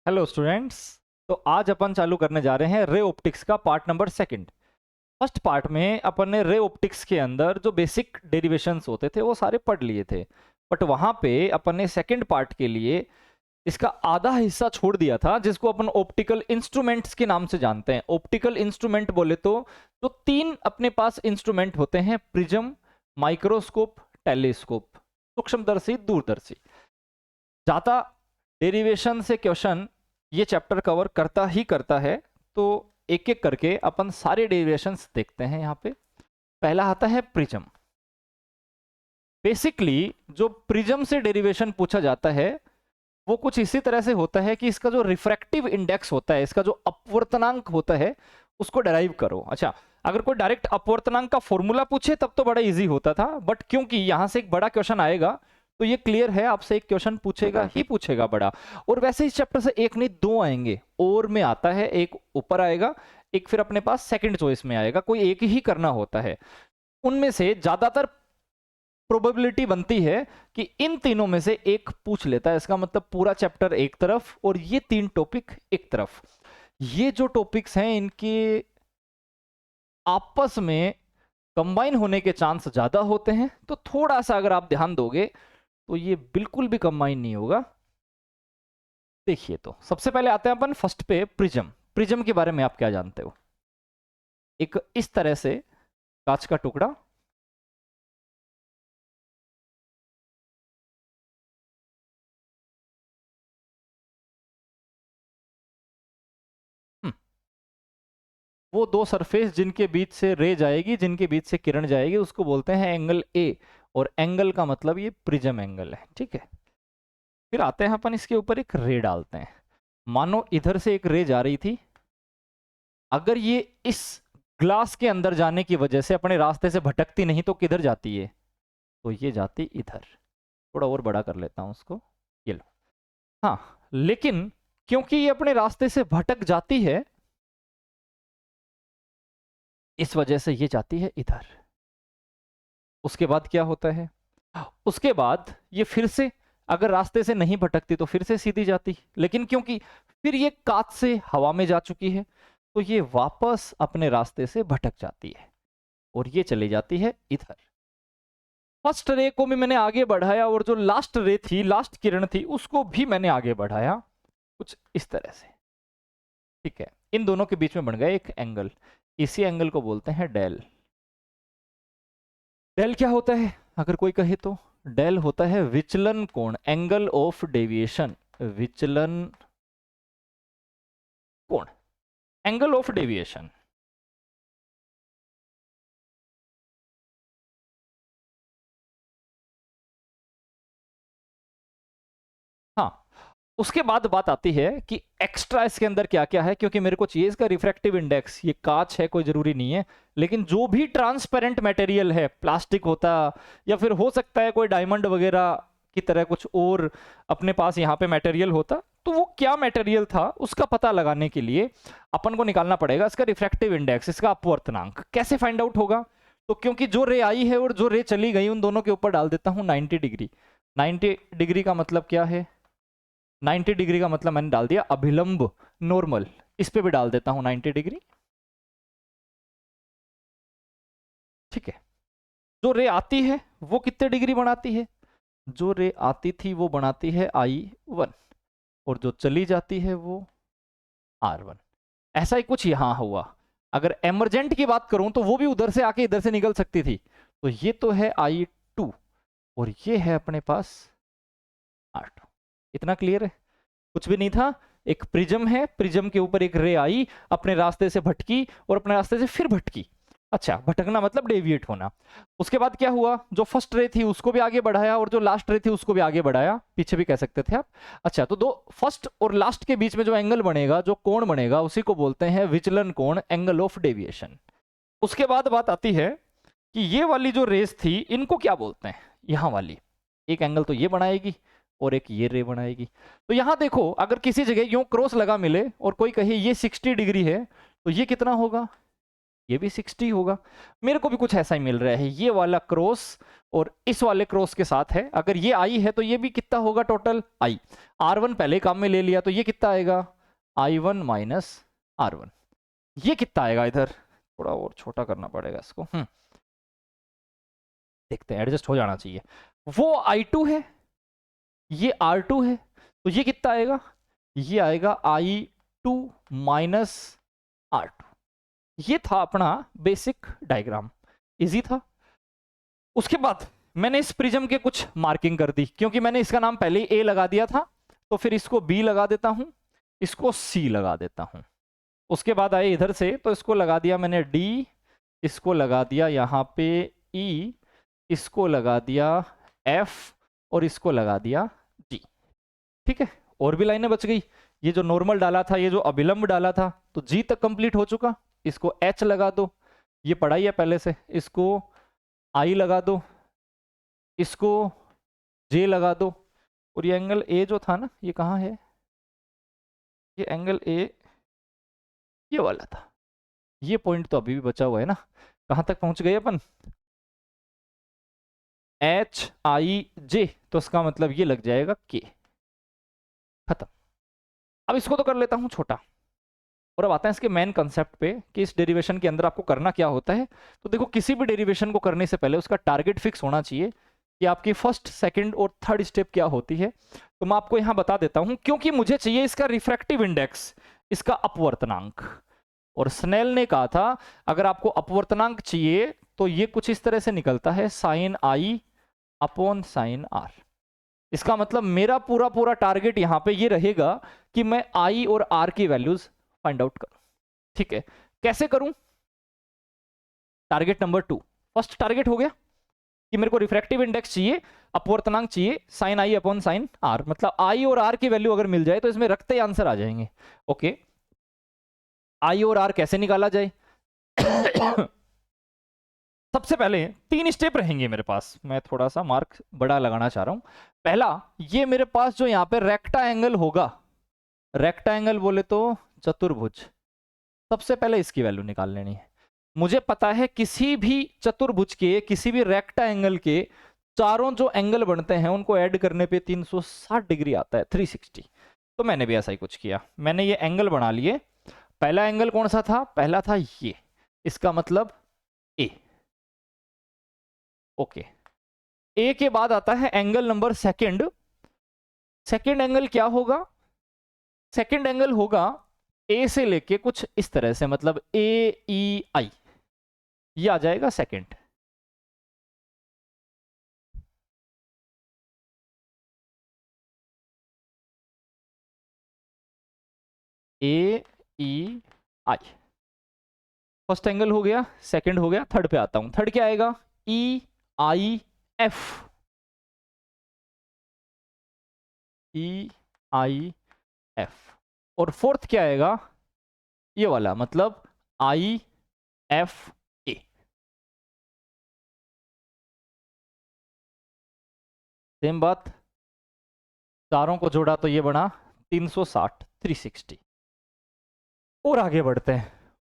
Hello students. तो आज अपन चालू करने जा रहे हैं रे ऑप्टिक्स का part number second. First part में अपन ने रे ऑप्टिक्स के अंदर जो बेसिक डेरिवेशंस होते थे वो सारे पढ़ लिए थे, बट वहां पे अपन ने सेकंड पार्ट के लिए इसका आधा हिस्सा छोड़ दिया था, जिसको अपन ऑप्टिकल इंस्ट्रूमेंट्स के नाम से जानते हैं। ऑप्टिकल इंस्ट्रूमेंट बोले तो जो तीन अपने पास इंस्ट्रूमेंट होते हैं: प्रिज्म, माइक्रोस्कोप, टेलीस्कोप, सूक्ष्मदर्शी, दूरदर्शी। ज्यादा डेरिवेशन से क्वेश्चन ये चैप्टर कवर करता ही करता है, तो एक एक करके अपन सारे डेरिवेशंस देखते हैं। यहाँ पे पहला आता है प्रिज्म। बेसिकली जो प्रिज्म से डेरिवेशन पूछा जाता है वो कुछ इसी तरह से होता है कि इसका जो रिफ्रैक्टिव इंडेक्स होता है, इसका जो अपवर्तनांक होता है, उसको डेराइव करो। अच्छा, अगर कोई डायरेक्ट अपवर्तनांक का फॉर्मूला पूछे तब तो बड़ा इजी होता था, बट क्योंकि यहां से एक बड़ा क्वेश्चन आएगा तो ये क्लियर है, आपसे एक क्वेश्चन पूछेगा ही पूछेगा बड़ा। और वैसे इस चैप्टर से एक नहीं दो आएंगे, और में आता है, एक ऊपर आएगा, एक फिर अपने पास सेकंड चॉइस में आएगा, कोई एक ही करना होता है। उनमें से ज्यादातर प्रोबेबिलिटी बनती है कि इन तीनों में से एक पूछ लेता है। इसका मतलब पूरा चैप्टर एक तरफ और ये तीन टॉपिक एक तरफ। ये जो टॉपिक्स हैं इनके आपस में कंबाइन होने के चांस ज्यादा होते हैं, तो थोड़ा सा अगर आप ध्यान दोगे तो ये बिल्कुल भी कंबाइन नहीं होगा। देखिए, तो सबसे पहले आते हैं अपन फर्स्ट पे, प्रिज्म। प्रिज्म के बारे में आप क्या जानते हो? एक इस तरह से कांच का टुकड़ा, वो दो सरफेस जिनके बीच से रे जाएगी, जिनके बीच से किरण जाएगी, उसको बोलते हैं एंगल ए। और एंगल का मतलब ये प्रिज्म एंगल है, ठीक है। फिर आते हैं अपन इसके ऊपर एक रे डालते हैं। मानो इधर से एक रे जा रही थी, अगर ये इस ग्लास के अंदर जाने की वजह से अपने रास्ते से भटकती नहीं तो किधर जाती है? तो ये जाती इधर। थोड़ा और बड़ा कर लेता हूं उसको, ये लो। हाँ, लेकिन क्योंकि ये अपने रास्ते से भटक जाती है, इस वजह से ये जाती है इधर। उसके बाद क्या होता है? उसके बाद ये फिर से, अगर रास्ते से नहीं भटकती तो फिर से सीधी जाती, लेकिन क्योंकि फिर ये कांच से हवा में जा चुकी है तो ये वापस अपने रास्ते से भटक जाती है और ये चली जाती है इधर। फर्स्ट रे को भी मैंने आगे बढ़ाया और जो लास्ट रे थी, लास्ट किरण थी, उसको भी मैंने आगे बढ़ाया कुछ इस तरह से, ठीक है। इन दोनों के बीच में बन गया एक एंगल, इसी एंगल को बोलते हैं डेल। डेल क्या होता है अगर कोई कहे तो? डेल होता है विचलन कोण, एंगल ऑफ डेविएशन। विचलन कोण, एंगल ऑफ डेविएशन। हाँ, उसके बाद बात आती है कि एक्स्ट्रा इसके अंदर क्या क्या है, क्योंकि मेरे को चाहिए इसका रिफ्रैक्टिव इंडेक्स। ये कांच है, कोई जरूरी नहीं है, लेकिन जो भी ट्रांसपेरेंट मटेरियल है, प्लास्टिक होता या फिर हो सकता है कोई डायमंड वगैरह की तरह कुछ और अपने पास यहाँ पे मटेरियल होता, तो वो क्या मटेरियल था उसका पता लगाने के लिए अपन को निकालना पड़ेगा इसका रिफ्रैक्टिव इंडेक्स, इसका अपवर्तनांक। कैसे फाइंड आउट होगा? तो क्योंकि जो रे आई है और जो रे चली गई, उन दोनों के ऊपर डाल देता हूँ 90 डिग्री। 90 डिग्री का मतलब क्या है? 90 डिग्री का मतलब मैंने डाल दिया अभिलंब, नॉर्मल। इस पे भी डाल देता हूं 90 डिग्री, ठीक है। जो रे आती है वो कितने डिग्री बनाती है? जो रे आती थी वो बनाती है I1, और जो चली जाती है वो R1। ऐसा ही कुछ यहां हुआ। अगर एमरजेंट की बात करूं तो वो भी उधर से आके इधर से निकल सकती थी। तो ये तो है I2 और ये है अपने पास R2। इतना क्लियर है? कुछ भी नहीं था। एक प्रिज्म है, प्रिज्म के ऊपर एक रे आई, अपने रास्ते से भटकी और अपने रास्ते से फिर भटकी। अच्छा, भटकना मतलब डेविएट होना। उसके बाद क्या हुआ? जो फर्स्ट रे थी उसको भी आगे बढ़ाया और जो लास्ट रे थी उसको भी आगे बढ़ाया, पीछे भी कह सकते थे आप। अच्छा, तो दो फर्स्ट और लास्ट के बीच में जो एंगल बनेगा, जो कोण बनेगा, उसी को बोलते हैं विचलन कोण, एंगल ऑफ डेविएशन। उसके बाद बात आती है कि ये वाली जो रेस थी इनको क्या बोलते हैं? यहां वाली एक एंगल तो ये बनाएगी और एक ये रे बनाएगी। तो यहां देखो, अगर किसी जगह यूं क्रॉस लगा मिले और कोई कहे ये 60 डिग्री है, तो ये कितना होगा? ये भी 60 होगा। मेरे को भी कुछ ऐसा ही मिल रहा है, ये वाला क्रॉस और इस वाले क्रॉस के साथ है। अगर ये आई है तो ये भी कितना होगा टोटल आई। R1 पहले काम में ले लिया तो ये कितना आएगा I1 माइनस R1। ये कितना आएगा, इधर थोड़ा और छोटा करना पड़ेगा इसको। देखते हैं, एडजस्ट हो जाना चाहिए। वो I2 है, ये R2 है, तो ये कितना आएगा, ये आएगा I2 माइनस R2। ये था अपना बेसिक डायग्राम, इजी था। उसके बाद मैंने इस प्रिज्म के कुछ मार्किंग कर दी, क्योंकि मैंने इसका नाम पहले ही A लगा दिया था, तो फिर इसको B लगा देता हूं, इसको C लगा देता हूं। उसके बाद आए इधर से, तो इसको लगा दिया मैंने D, इसको लगा दिया यहाँ पे E, इसको लगा दिया F और इसको लगा दिया G। ठीक है, और भी लाइनें बच गई। ये जो नॉर्मल डाला था, ये जो अभिलंब डाला था, तो G तक कंप्लीट हो चुका। इसको H लगा दो, ये पढ़ा ही है पहले से। इसको I लगा दो, इसको J लगा दो, और ये एंगल A जो था ना, ये कहाँ है, ये एंगल A ये वाला था। ये पॉइंट तो अभी भी बचा हुआ है ना, कहाँ तक पहुंच गए अपन, HIJ, तो इसका मतलब ये लग जाएगा K। खत्म। अब इसको तो कर लेता हूं छोटा, और अब आता है इसके मेन कंसेप्ट पे कि इस डेरिवेशन के अंदर आपको करना क्या होता है। तो देखो, किसी भी डेरिवेशन को करने से पहले उसका टारगेट फिक्स होना चाहिए कि आपकी फर्स्ट, सेकंड और थर्ड स्टेप क्या होती है। तो मैं आपको यहां बता देता हूं, क्योंकि मुझे चाहिए इसका रिफ्रैक्टिव इंडेक्स, इसका अपवर्तनांक। और स्नेल ने कहा था अगर आपको अपवर्तनांक चाहिए तो ये कुछ इस तरह से निकलता है, sine I upon sine R। इसका मतलब मेरा पूरा पूरा टारगेट यहां पे ये रहेगा कि मैं I और R की वैल्यूज फाइंड आउट करूं। ठीक है, कैसे करूं, टारगेट नंबर 2, फर्स्ट टारगेट हो गया कि मेरे को रिफ्रैक्टिव इंडेक्स चाहिए, अपवर्तनांक चाहिए, sine I upon sine R। मतलब I और R की वैल्यू अगर मिल जाए तो इसमें रखते ही आंसर आ जाएंगे। ओके, I और R कैसे निकाला जाए सबसे पहले 3 स्टेप रहेंगे मेरे पास। मैं थोड़ा सा मार्क बड़ा लगाना चाह रहा हूं। पहला, ये मेरे पास जो यहां पे रेक्टा एंगल होगा, रेक्टा एंगल बोले तो चतुर्भुज, सबसे पहले इसकी वैल्यू निकाल लेनी है। मुझे पता है किसी भी चतुर्भुज के, किसी भी रेक्टा एंगल के चारों जो एंगल बनते हैं उनको ऐड करने पे 360 डिग्री आता है, 360। तो मैंने भी ऐसा ही कुछ किया, मैंने ये एंगल बना लिए। पहला एंगल कौन सा था, पहला था ये, इसका मतलब A। ओके, A के बाद आता है angle number second. Second angle क्या होगा, सेकंड एंगल होगा A से लेके कुछ इस तरह से, मतलब AEI, ये आ जाएगा सेकंड। AEI फर्स्ट एंगल हो गया, सेकंड हो गया, थर्ड पे आता हूं। थर्ड क्या आएगा, EIF, EIF। और फोर्थ क्या आएगा, ये वाला, मतलब IFA। सेम बात, चारों को जोड़ा तो ये बना 360, 360। और आगे बढ़ते हैं,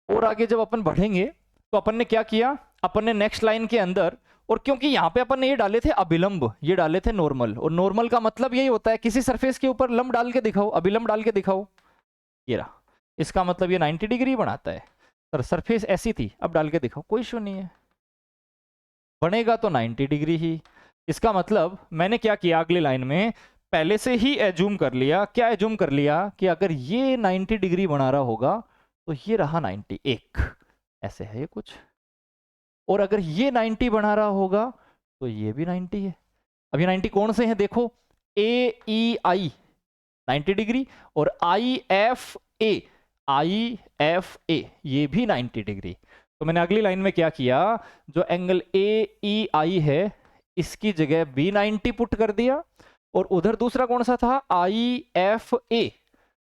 और आगे जब अपन बढ़ेंगे तो अपन ने क्या किया, अपन ने नेक्स्ट लाइन के अंदर, और क्योंकि यहाँ पे अपन ने ये डाले थे अभिलंब, ये डाले थे नॉर्मल, और नॉर्मल का मतलब यही होता है किसी सरफेस के ऊपर लंब डाल के दिखाओ, अभिलंब डाल के दिखाओ। ये रहा, इसका मतलब ये 90 डिग्री बनाता है। सर सरफेस ऐसी थी, अब डाल के दिखाओ, कोई इशू नहीं है, बनेगा तो 90 डिग्री ही। इसका मतलब मैंने क्या किया, अगली लाइन में पहले से ही एज्यूम कर लिया, क्या एज्यूम कर लिया कि अगर ये 90 डिग्री बना रहा होगा तो ये रहा 91, ऐसे है ये कुछ, और अगर ये 90 बना रहा होगा तो ये भी 90 है। अब ये 90 कौन से हैं, देखो, AEI 90 डिग्री, और IFA, IFA ये भी 90 डिग्री। तो मैंने अगली लाइन में क्या किया, जो एंगल AEI है इसकी जगह भी 90 पुट कर दिया, और उधर दूसरा कौन सा था, IFA,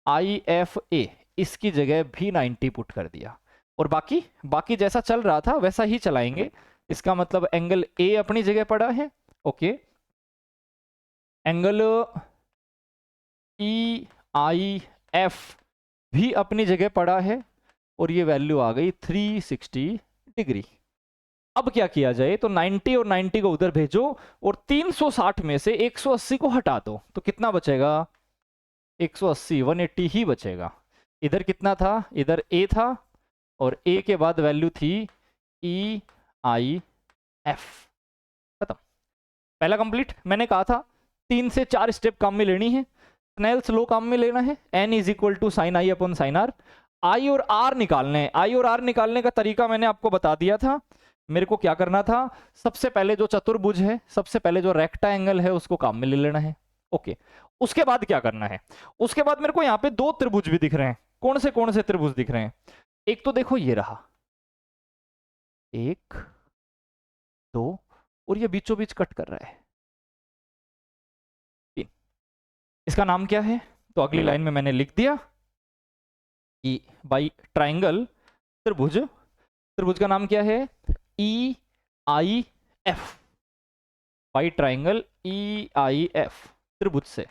IFA इसकी जगह भी 90 पुट कर दिया। और बाकी जैसा चल रहा था वैसा ही चलाएंगे। इसका मतलब एंगल A अपनी जगह पड़ा है, ओके, एंगल EIF भी अपनी जगह पड़ा है, और ये वैल्यू आ गई 360 डिग्री। अब क्या किया जाए, तो 90 और 90 को उधर भेजो और 360 में से 180 को हटा दो, तो कितना बचेगा? 180, 180 ही बचेगा। इधर कितना था? इधर a था और a के बाद वैल्यू थी EIF। खत्म, पहला कंप्लीट। मैंने कहा था 3 से 4 स्टेप काम में लेनी है, स्नेल्स लॉ काम में लेना है। n is equal to sine i upon sine r. I और आर निकालने हैं। आई और आर निकालने का तरीका मैंने आपको बता दिया था। मेरे को क्या करना था, सबसे पहले जो चतुर्भुज है, सबसे पहले जो रेक्टेंगल है उसको काम में ले लेना है। ओके, उसके बाद क्या करना है, उसके बाद मेरे को यहाँ पे 2 त्रिभुज भी दिख रहे हैं। कौन से त्रिभुज दिख रहे हैं? एक तो देखो ये रहा, 1 2 और ये बीचों बीच कट कर रहा है 3। इसका नाम क्या है? तो अगली लाइन में मैंने लिख दिया कि बाई ट्राइंगल त्रिभुज, त्रिभुज का नाम क्या है? EIF। बाई ट्राइंगल EIF त्रिभुज से।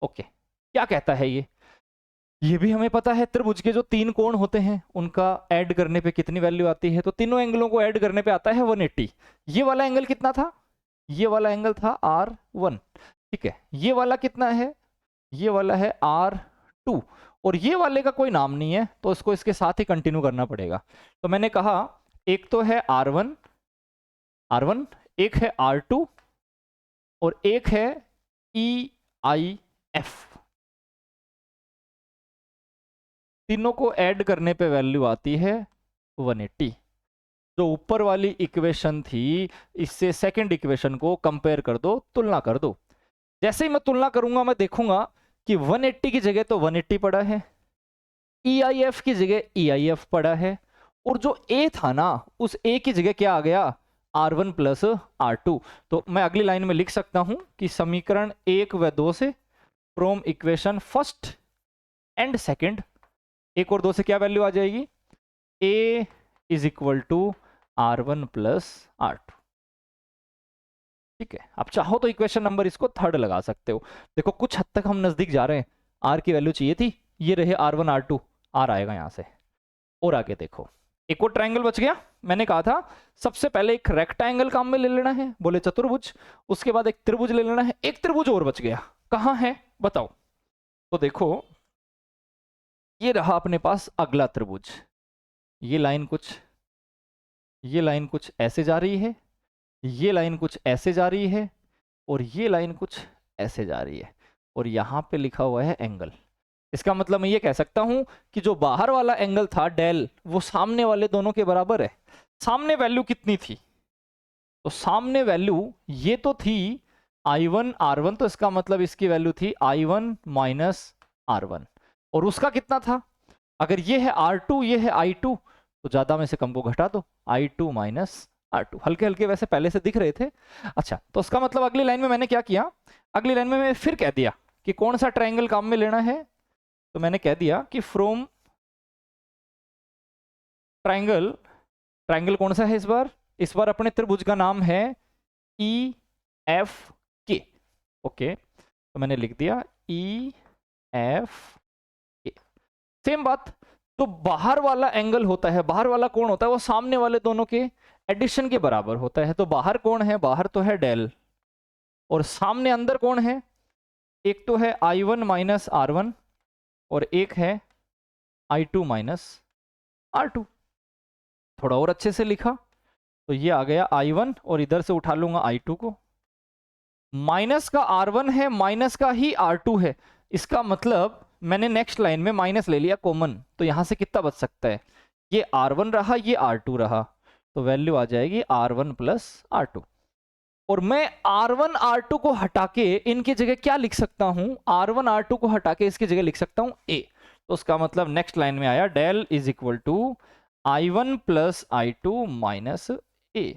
ओके, क्या कहता है ये भी हमें पता है। त्रिभुज के जो 3 कोण होते हैं उनका ऐड करने पे कितनी वैल्यू आती है? तो तीनों एंगलों को ऐड करने पे आता है 180। ये वाला एंगल कितना था? ये वाला एंगल था R1। ठीक है, ये वाला कितना है? ये वाला है R2 और ये वाले का कोई नाम नहीं है, तो इसको इसके साथ ही कंटिन्यू करना पड़ेगा। तो मैंने कहा एक तो है R1, एक है R2 और एक है EIF। तीनों को ऐड करने पे वैल्यू आती है 180। जो ऊपर वाली इक्वेशन थी, इससे सेकंड इक्वेशन को कंपेयर कर दो, तुलना कर दो। जैसे ही मैं तुलना करूंगा मैं देखूंगा कि 180 की जगह तो 180 पड़ा है, EIF की जगह EIF पड़ा है, और जो A था ना, उस A की जगह क्या आ गया? R1 plus R2। तो मैं अगली लाइन में लिख सकता हूं कि समीकरण 1 व 2 से, from equation first and second, 1 और 2 से क्या वैल्यू आ जाएगी? A is equal to R1 plus R2। ठीक है, आप चाहो तो इक्वेशन नंबर इसको 3rd लगा सकते हो। देखो कुछ हद तक हम नजदीक जा रहे हैं। R की वैल्यू चाहिए थी, ये रहे R1 R2, R आएगा यहां से। और आगे देखो, एक और ट्रायंगल बच गया। मैंने कहा था सबसे पहले एक रेक्टेंगल काम में ले लेना है, बोले चतुर्भुज, उसके बाद एक त्रिभुज ले लेना है। एक त्रिभुज और बच गया, कहां है बताओ? तो देखो ये रहा अपने पास अगला त्रिभुज। ये लाइन कुछ ऐसे जा रही है, ये लाइन कुछ ऐसे जा रही है, और ये लाइन कुछ ऐसे जा रही है, और यहां पे लिखा हुआ है एंगल। इसका मतलब मैं ये कह सकता हूं कि जो बाहर वाला एंगल था डेल, वो सामने वाले दोनों के बराबर है। सामने वैल्यू कितनी थी? तो सामने वैल्यू ये तो थी I1 R1, तो इसका मतलब इसकी वैल्यू थी I1 माइनस R1, और उसका कितना था? अगर ये है R2, ये है I2, तो ज्यादा में से कम को घटा दो, I2 माइनस R2। हल्के हल्के वैसे पहले से दिख रहे थे। अच्छा, तो उसका मतलब अगली लाइन में मैंने क्या किया, अगली लाइन में मैं फिर कह दिया कि कौन सा ट्रायंगल काम में लेना है। तो मैंने कह दिया कि फ्रॉम ट्रायंगल कौन सा है इस बार अपने त्रिभुज का नाम है EFK। ओके, तो मैंने लिख दिया EFK। सेम बात, तो बाहर वाला एंगल होता है, बाहर वाला कोण होता है, वो सामने वाले दोनों के एडिशन के बराबर होता है। तो बाहर कौन है? बाहर तो है डेल, और सामने अंदर कौन है? एक तो है I1 माइनस R1 और एक है I2 माइनस R2। थोड़ा और अच्छे से लिखा तो ये आ गया I1, और इधर से उठा लूंगा I2 को, माइनस का R1 है, माइनस का ही R2 है। इसका मतलब मैंने नेक्स्ट लाइन में माइनस ले लिया कॉमन, तो यहां से कितना बच सकता है? ये R1 रहा, ये R2 रहा, तो वैल्यू आ जाएगी R1 प्लस R2। और मैं R1 R2 को हटा के इनकी जगह क्या लिख सकता हूं? R1 R2 को हटा के इसकी जगह लिख सकता हूं A। तो उसका मतलब नेक्स्ट लाइन में आया del is equal to I1 plus I2 minus A।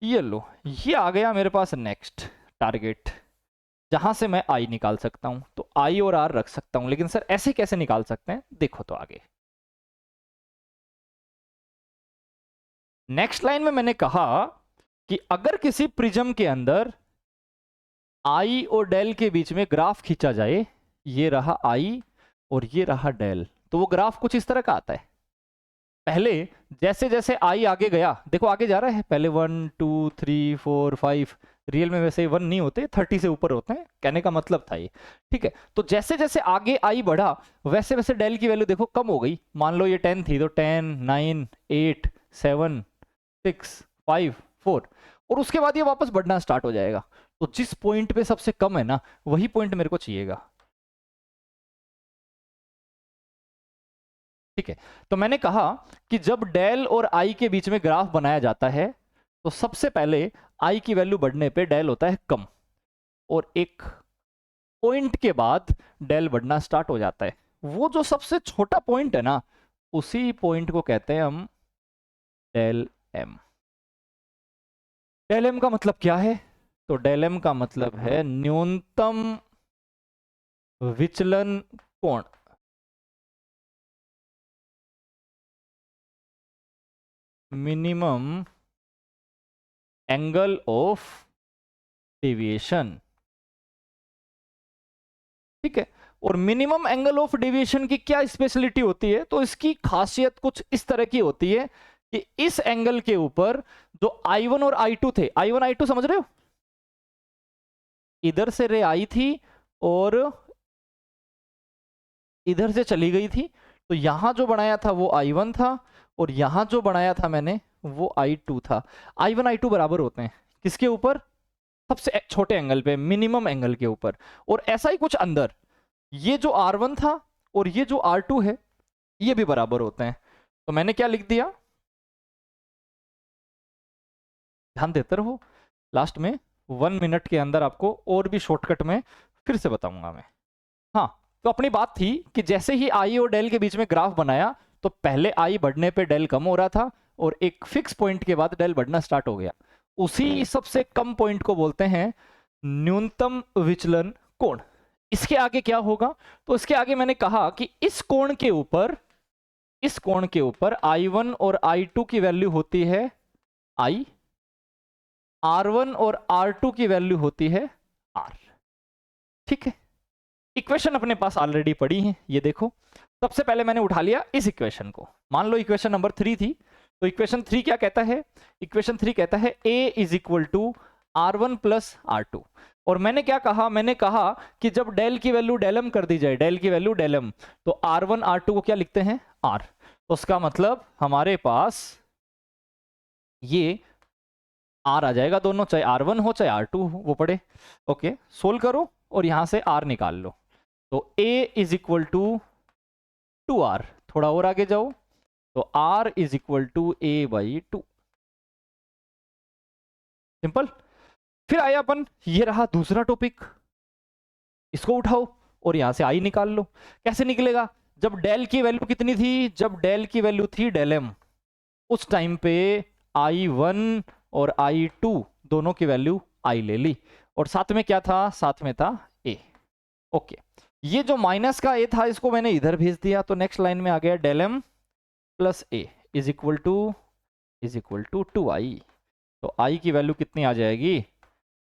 ये लो, ये आ गया मेरे पास नेक्स्ट टारगेट, जहां से मैं I निकाल सकता हूं। तो I और R रख सकता हूं, लेकिन सर ऐसे कैसे निकाल सकते हैं? देखो तो आगे नेक्स्ट लाइन में मैंने कहा कि अगर किसी प्रिज्म के अंदर I और डेल के बीच में ग्राफ खींचा जाए, ये रहा I और ये रहा डेल, तो वो ग्राफ कुछ इस तरह का आता है। पहले जैसे जैसे आई आगे गया, देखो आगे जा रहा है, पहले 1 2 3 4 5, रियल में वैसे 1 नहीं होते, 30 से ऊपर होते हैं, कहने का मतलब था ये। ठीक है, तो जैसे जैसे आगे आई बढ़ा वैसे वैसे डेल की वैल्यू देखो कम हो गई। मान लो ये 10 थी तो 10 9 8 7 6 5 4, और उसके बाद ये वापस बढ़ना स्टार्ट हो जाएगा। तो जिस पॉइंट पे सबसे कम है ना, वही पॉइंट मेरे को चाहिएगा। ठीक है, तो मैंने कहा कि जब डेल और आई के बीच में ग्राफ बनाया जाता है तो सबसे पहले आई की वैल्यू बढ़ने पे डेल होता है कम, और एक पॉइंट के बाद डेल बढ़ना स्टार्ट हो जाता है। वो जो सबसे छोटा पॉइंट है ना, उसी पॉइंट को कहते हैं हम डेल एम। डेल एम का मतलब क्या है? तो डेल एम का मतलब है न्यूनतम विचलन कोण। Minimum angle of deviation. ठीक है, और मिनिमम एंगल ऑफ डेविएशन की क्या स्पेशलिटी होती है? तो इसकी खासियत कुछ इस तरह की होती है कि इस एंगल के ऊपर जो I1 और I2 थे, I1 I2 समझ रहे हो, इधर से रे आई थी और इधर से चली गई थी, तो यहां जो बनाया था वो I1 था, और यहां जो बनाया था मैंने वो I2 था। I1 I2 बराबर होते हैं किसके ऊपर? सबसे छोटे एंगल पे, मिनिमम एंगल के ऊपर। और ऐसा ही कुछ अंदर, ये जो R1 था और ये जो R2 है ये भी बराबर होते हैं। तो मैंने क्या लिख दिया, ध्यान देते रहो, लास्ट में 1 मिनट के अंदर आपको और भी शॉर्टकट में फिर से बताऊंगा मैं। हाँ, तो अपनी बात थी कि जैसे ही आई और डेल के बीच में ग्राफ बनाया तो पहले आई बढ़ने पे डेल कम हो रहा था, और एक फिक्स पॉइंट के बाद डेल बढ़ना स्टार्ट हो गया। उसी सबसे कम पॉइंट को बोलते हैं न्यूनतम विचलन कोण। इसके आगे क्या होगा? तो इसके आगे मैंने कहा कि इस कोण के ऊपर, इस कोण के ऊपर I1 और I2 की वैल्यू होती है I, R1 और R2 की वैल्यू होती है R। ठीक है, इक्वेशन अपने पास ऑलरेडी पड़ी है, ये देखो। सबसे पहले मैंने उठा लिया इस इक्वेशन को, मान लो इक्वेशन नंबर 3 थी, तो इक्वेशन 3 क्या कहता है? इक्वेशन 3 कहता है A is equal to R1 plus R2। और मैंने क्या कहा? मैंने कहा कि जब डेल की वैल्यू डेलम कर दी जाए, डेल की वैल्यू डेलम, तो R1 R2 को क्या लिखते हैं? R। तो उसका मतलब हमारे पास ये R आ जाएगा, दोनों, चाहे R1 हो चाहे R2 हो, वो पड़े। ओके, सोल्व करो और यहां से R निकाल लो। तो A is equal to 2R, थोड़ा और आगे जाओ तो R is equal to A/2। Simple. फिर आया अपन, ये रहा दूसरा टॉपिक, इसको उठाओ और यहां से I निकाल लो। कैसे निकलेगा? जब डेल की वैल्यू कितनी थी? जब डेल की वैल्यू थी डेलम, उस टाइम पे I1 और I2 दोनों की वैल्यू I ले ली, और साथ में क्या था? साथ में था A। ओके, ये जो माइनस का A था इसको मैंने इधर भेज दिया, तो नेक्स्ट लाइन में आ गया डेलम plus A is equal to 2I। तो I की वैल्यू कितनी आ जाएगी?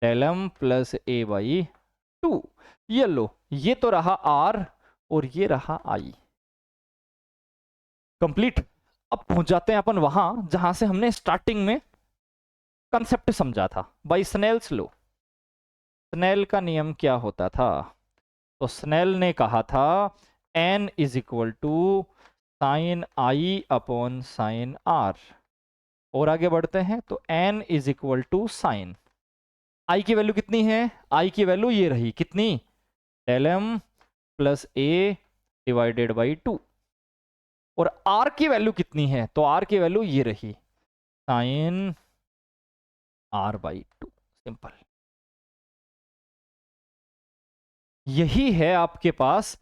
डेलम प्लस A/2। ये लो, ये तो रहा R और ये रहा I। कंप्लीट। अब पहुंच जाते हैं अपन वहां जहां से हमने स्टार्टिंग में कंसेप्ट समझा था, बाय स्नेल्स लॉ। स्नेल का नियम क्या होता था? तो स्नेल ने कहा था n is equal to sine I upon sine R। और आगे बढ़ते हैं तो n is equal to sine I की वैल्यू कितनी है? I की वैल्यू ये रही, कितनी? Del m plus A divided by 2। और R की वैल्यू कितनी है? तो R की वैल्यू ये रही, साइन R/2। सिंपल। यही है आपके पास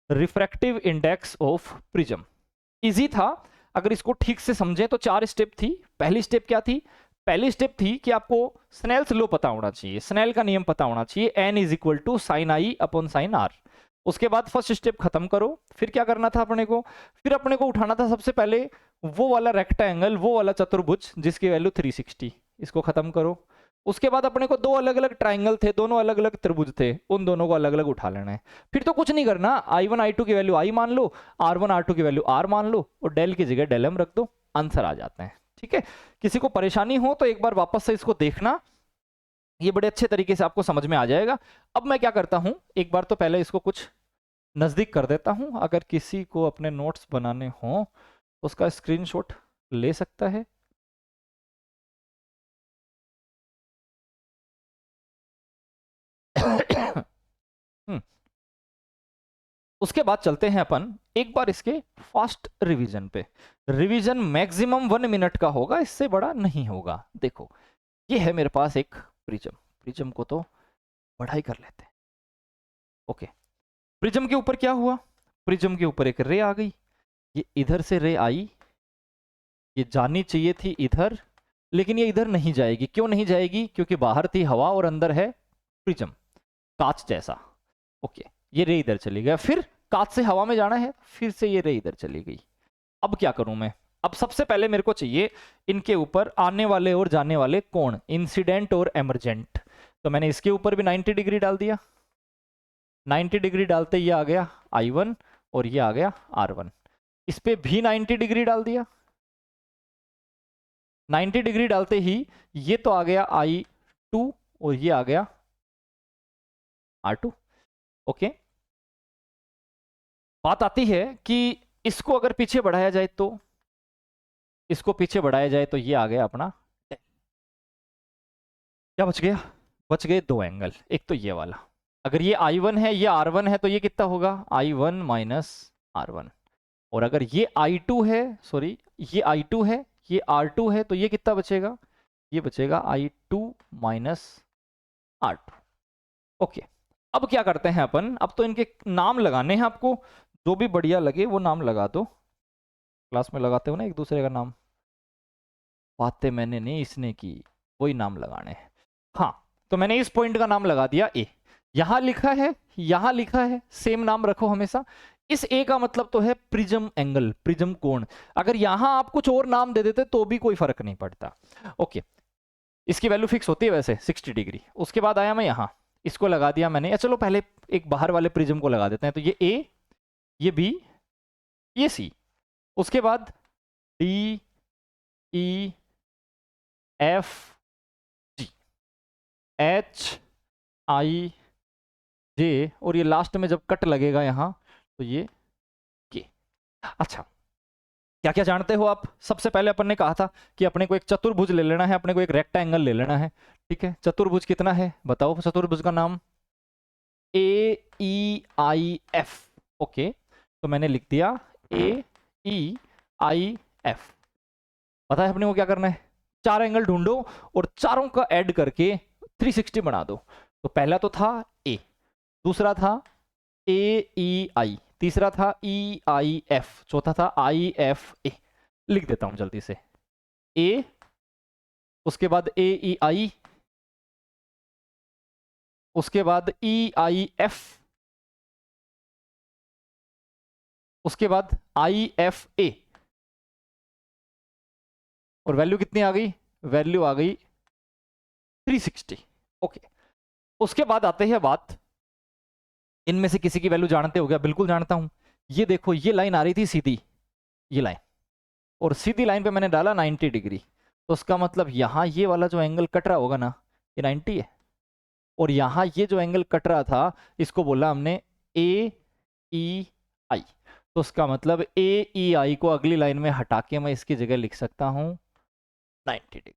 refractive index of prism. Easy था अगर इसको ठीक से समझें तो। 4 स्टेप थी। पहली स्टेप क्या थी? पहली स्टेप थी कि आपको स्नेल्स लॉ पता होना चाहिए, स्नेल का नियम पता होना चाहिए, n is equal to sine I upon sine R। उसके बाद फर्स्ट स्टेप खत्म करो। फिर क्या करना था अपने को? फिर अपने को उठाना था सबसे पहले वो वाला रेक्टेंगल, वो वाला चतुर्भुज जिसकी वैल्यू 360, इसको खत्म करो। उसके बाद अपने को दो अलग अलग ट्राइंगल थे, दोनों अलग अलग त्रिभुज थे, उन दोनों को अलग अलग उठा लेना है। फिर तो कुछ नहीं करना, I1 I2 की वैल्यू I मान लो, R1 R2 की वैल्यू R मान लो, और डेल की जगह डेल M रख दो, आंसर आ जाते हैं। ठीक है, किसी को परेशानी हो तो एक बार वापस से इसको देखना, ये बड़े अच्छे तरीके से आपको समझ में आ जाएगा। अब मैं क्या करता हूं, एक बार तो पहले इसको कुछ नजदीक कर देता हूं, अगर किसी को अपने नोट्स बनाने हो उसका स्क्रीनशॉट ले सकता है। उसके बाद चलते हैं अपन एक बार इसके फास्ट रिवीजन पे। रिवीजन मैक्सिमम 1 मिनट का होगा, इससे बड़ा नहीं होगा। देखो ये है मेरे पास एक प्रिज्म, प्रिज्म को तो बढ़ाई कर लेते हैं। ओके, प्रिज्म के ऊपर क्या हुआ, प्रिज्म के ऊपर एक रे आ गई, ये इधर से रे आई, ये जानी चाहिए थी इधर, लेकिन ये इधर नहीं जाएगी। क्यों नहीं जाएगी, क्योंकि बाहर थी हवा और अंदर है प्रिज्म, कांच जैसा। ओके, ये रे इधर चली गया, फिर कांच से हवा में जाना है, फिर से ये रे इधर चली गई। अब क्या करूं मैं, अब सबसे पहले मेरे को चाहिए इनके ऊपर आने वाले और जाने वाले कोण, इंसिडेंट और एमरजेंट। तो मैंने इसके ऊपर भी 90 डिग्री डाल दिया, 90 डिग्री डालते ये आ गया I1 और ये आ गया R1। इस पे भी 90 डिग्री डाल दिया, 90 डिग्री डालते ही ये तो आ गया I2 और ये आ गया R2। ओके, बात आती है कि इसको अगर पीछे बढ़ाया जाए तो, इसको पीछे बढ़ाया जाए तो ये आ गया अपना, क्या बच गया, बच गए दो एंगल। एक तो ये वाला, अगर ये I1 है ये R1 है तो ये कितना होगा, I1 माइनस R1। और अगर ये I2 है, सॉरी ये I2 है, ये R2 है, तो ये कितना बचेगा, ये बचेगा I2 माइनस R2। ओके, अब क्या करते हैं अपन, अब तो इनके नाम लगाने हैं आपको, जो भी बढ़िया लगे वो नाम लगा दो। क्लास में लगाते हो ना एक दूसरे का नाम, बातें मैंने नहीं इसने की, वही नाम लगाने हैं। हाँ, तो मैंने इस पॉइंट का नाम लगा दिया ए, यहां लिखा है यहां लिखा है, सेम नाम रखो हमेशा। इस ए का मतलब तो है प्रिज्म एंगल, प्रिज्म कोण। अगर यहां आप कुछ और नाम दे देते तो भी कोई फर्क नहीं पड़ता। ओके, इसकी वैल्यू फिक्स होती है वैसे 60 डिग्री। उसके बाद आया मैं यहां, इसको लगा दिया मैंने, या चलो पहले एक बाहर वाले प्रिज्म को लगा देते हैं। तो ये ए, ये बी, ये सी, उसके बाद D E F G H I J, और ये लास्ट में जब कट लगेगा यहां तो ये के। अच्छा, क्या क्या जानते हो आप, सबसे पहले अपन ने कहा था कि अपने को एक चतुर्भुज ले लेना है, अपने को एक रेक्टेंगल ले लेना है। ठीक है, चतुर्भुज कितना है बताओ, चतुर्भुज का नाम AEIF। ओके, तो मैंने लिख दिया AEIF। पता है अपने को क्या करना है, चार एंगल ढूंढो और चारों का ऐड करके 360 बना दो। तो पहला तो था A, दूसरा था AEI, तीसरा था EIF, चौथा था IFA। लिख देता हूं जल्दी से, A, उसके बाद AEI, उसके बाद EIF, उसके बाद IFA, और वैल्यू कितनी आ गई, वैल्यू आ गई 360। ओके, उसके बाद आते हैं बात, इनमें से किसी की वैल्यू जानते हो क्या, बिल्कुल जानता हूं। ये देखो, ये लाइन आ रही थी सीधी, ये लाइन, और सीधी लाइन पे मैंने डाला 90 डिग्री, तो उसका मतलब यहां ये वाला जो एंगल कट रहा होगा ना, ये 90 है। और यहां ये जो एंगल कट रहा था, इसको बोला हमने AEI, तो उसका मतलब AEI को अगली लाइन में हटा के मैं इसकी जगह लिख सकता हूं 90 डिग्री।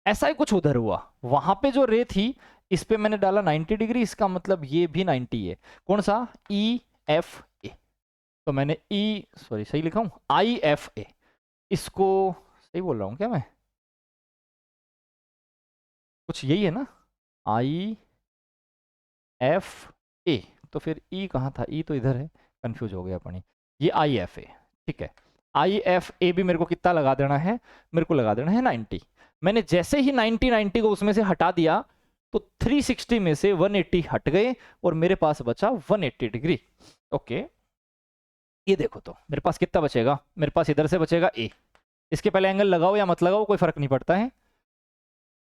ऐसा ही कुछ उधर हुआ, वहां पे जो रे थी इस पे मैंने डाला 90 डिग्री, इसका मतलब ये भी 90 है। कौन सा, EFA। तो मैंने सॉरी सही लिखा हूं, IFA, इसको सही बोल रहा हूं क्या मैं, कुछ यही है ना, IFA। तो फिर E कहाँ था, E तो इधर है, कंफ्यूज हो गया अपनी, ये IFA। ठीक है, IFA भी मेरे को कितना लगा देना है, मेरे को लगा देना है 90। मैंने जैसे ही 90 को उसमें से हटा दिया तो 360 में से 180 हट गए और मेरे पास बचा 180 डिग्री। ओके, ये देखो तो मेरे पास कितना बचेगा, मेरे पास इधर से बचेगा A। इसके पहले एंगल लगाओ या मत लगाओ कोई फर्क नहीं पड़ता है,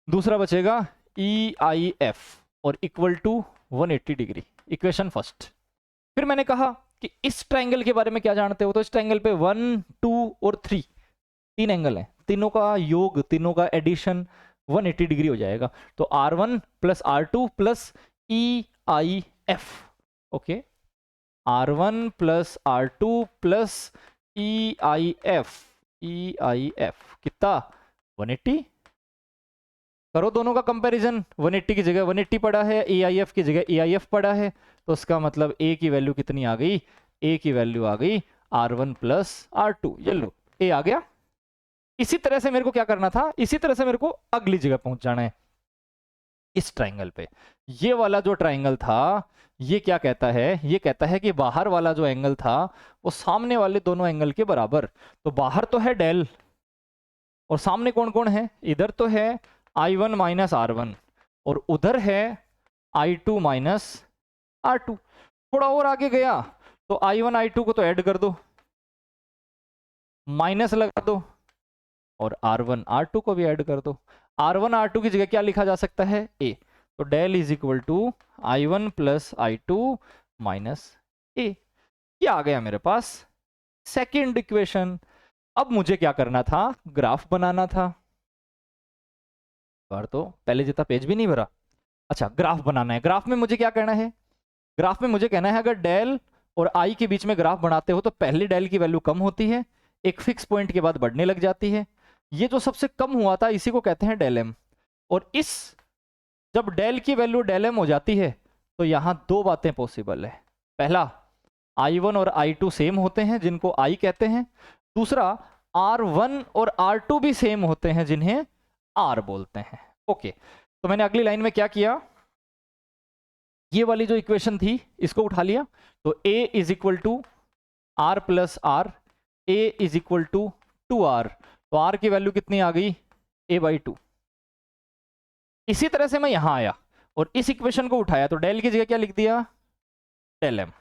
दूसरा बचेगा EIF और equal to 180 degree, equation first. फिर मैंने कहा कि इस ट्रायंगल के बारे में क्या जानते हो, तो इस ट्रायंगल पे 1, 2 और 3 तीन एंगल हैं, तीनों का योग, तीनों का एडिशन 180 डिग्री हो जाएगा। तो R1 plus R2 plus EIF, okay, R1 plus R2 plus EIF कितना 180। करो दोनों का कंपैरिजन, 180 की जगह 180 पड़ा है, EIF की जगह EIF पड़ा है, तो उसका मतलब A की वैल्यू कितनी आ गई, A की वैल्यू आ गई R1 प्लस R2, ये लो A आ गया। इसी तरह से मेरे को क्या करना था, इसी तरह से मेरे को अगली जगह पहुंच जाना है, इस ट्राइंगल पे। ये वाला जो ट्राइंगल था ये क्या कहता है, ये कहता है कि बाहर वाला जो एंगल था वो सामने वाले दोनों एंगल के बराबर। तो बाहर तो है डेल और सामने कौन कौन है, इधर तो है I1 माइनस R1 और उधर है I2 माइनस R2। थोड़ा और आगे गया तो I1 I2 को तो ऐड कर दो, माइनस लगा दो और R1 R2 को भी ऐड कर दो। R1 R2 की जगह क्या लिखा जा सकता है, A। तो del is equal to I1 plus I2 minus A। ये आ गया मेरे पास सेकेंड इक्वेशन। अब मुझे क्या करना था, ग्राफ बनाना था। बार तो पहले जितना पेज भी नहीं भरा। अच्छा, ग्राफ बनाना है। ग्राफ में मुझे क्या करना है, ग्राफ में मुझे कहना है अगर डेल और आई के बीच में ग्राफ बनाते हो तो पहले डेल की वैल्यू कम होती है, एक फिक्स पॉइंट के बाद बढ़ने लग जाती है। ये जो सबसे कम हुआ था इसी को कहते हैं डेल एम। और इस जब डेल की वैल्यू डेल एम हो जाती है तो यहां दो बातें पॉसिबल है। पहला, I1 और I2 सेम होते हैं जिनको I कहते हैं। दूसरा, R1 और R2 भी सेम होते हैं जिन्हें R बोलते हैं। ओके, तो मैंने अगली लाइन में क्या किया, ये वाली जो इक्वेशन थी इसको उठा लिया। तो A is equal to R plus R, A is equal to 2R। तो R की वैल्यू कितनी आ गई, A/2। इसी तरह से मैं यहां आया और इस इक्वेशन को उठाया तो डेल की जगह क्या लिख दिया, डेल एम।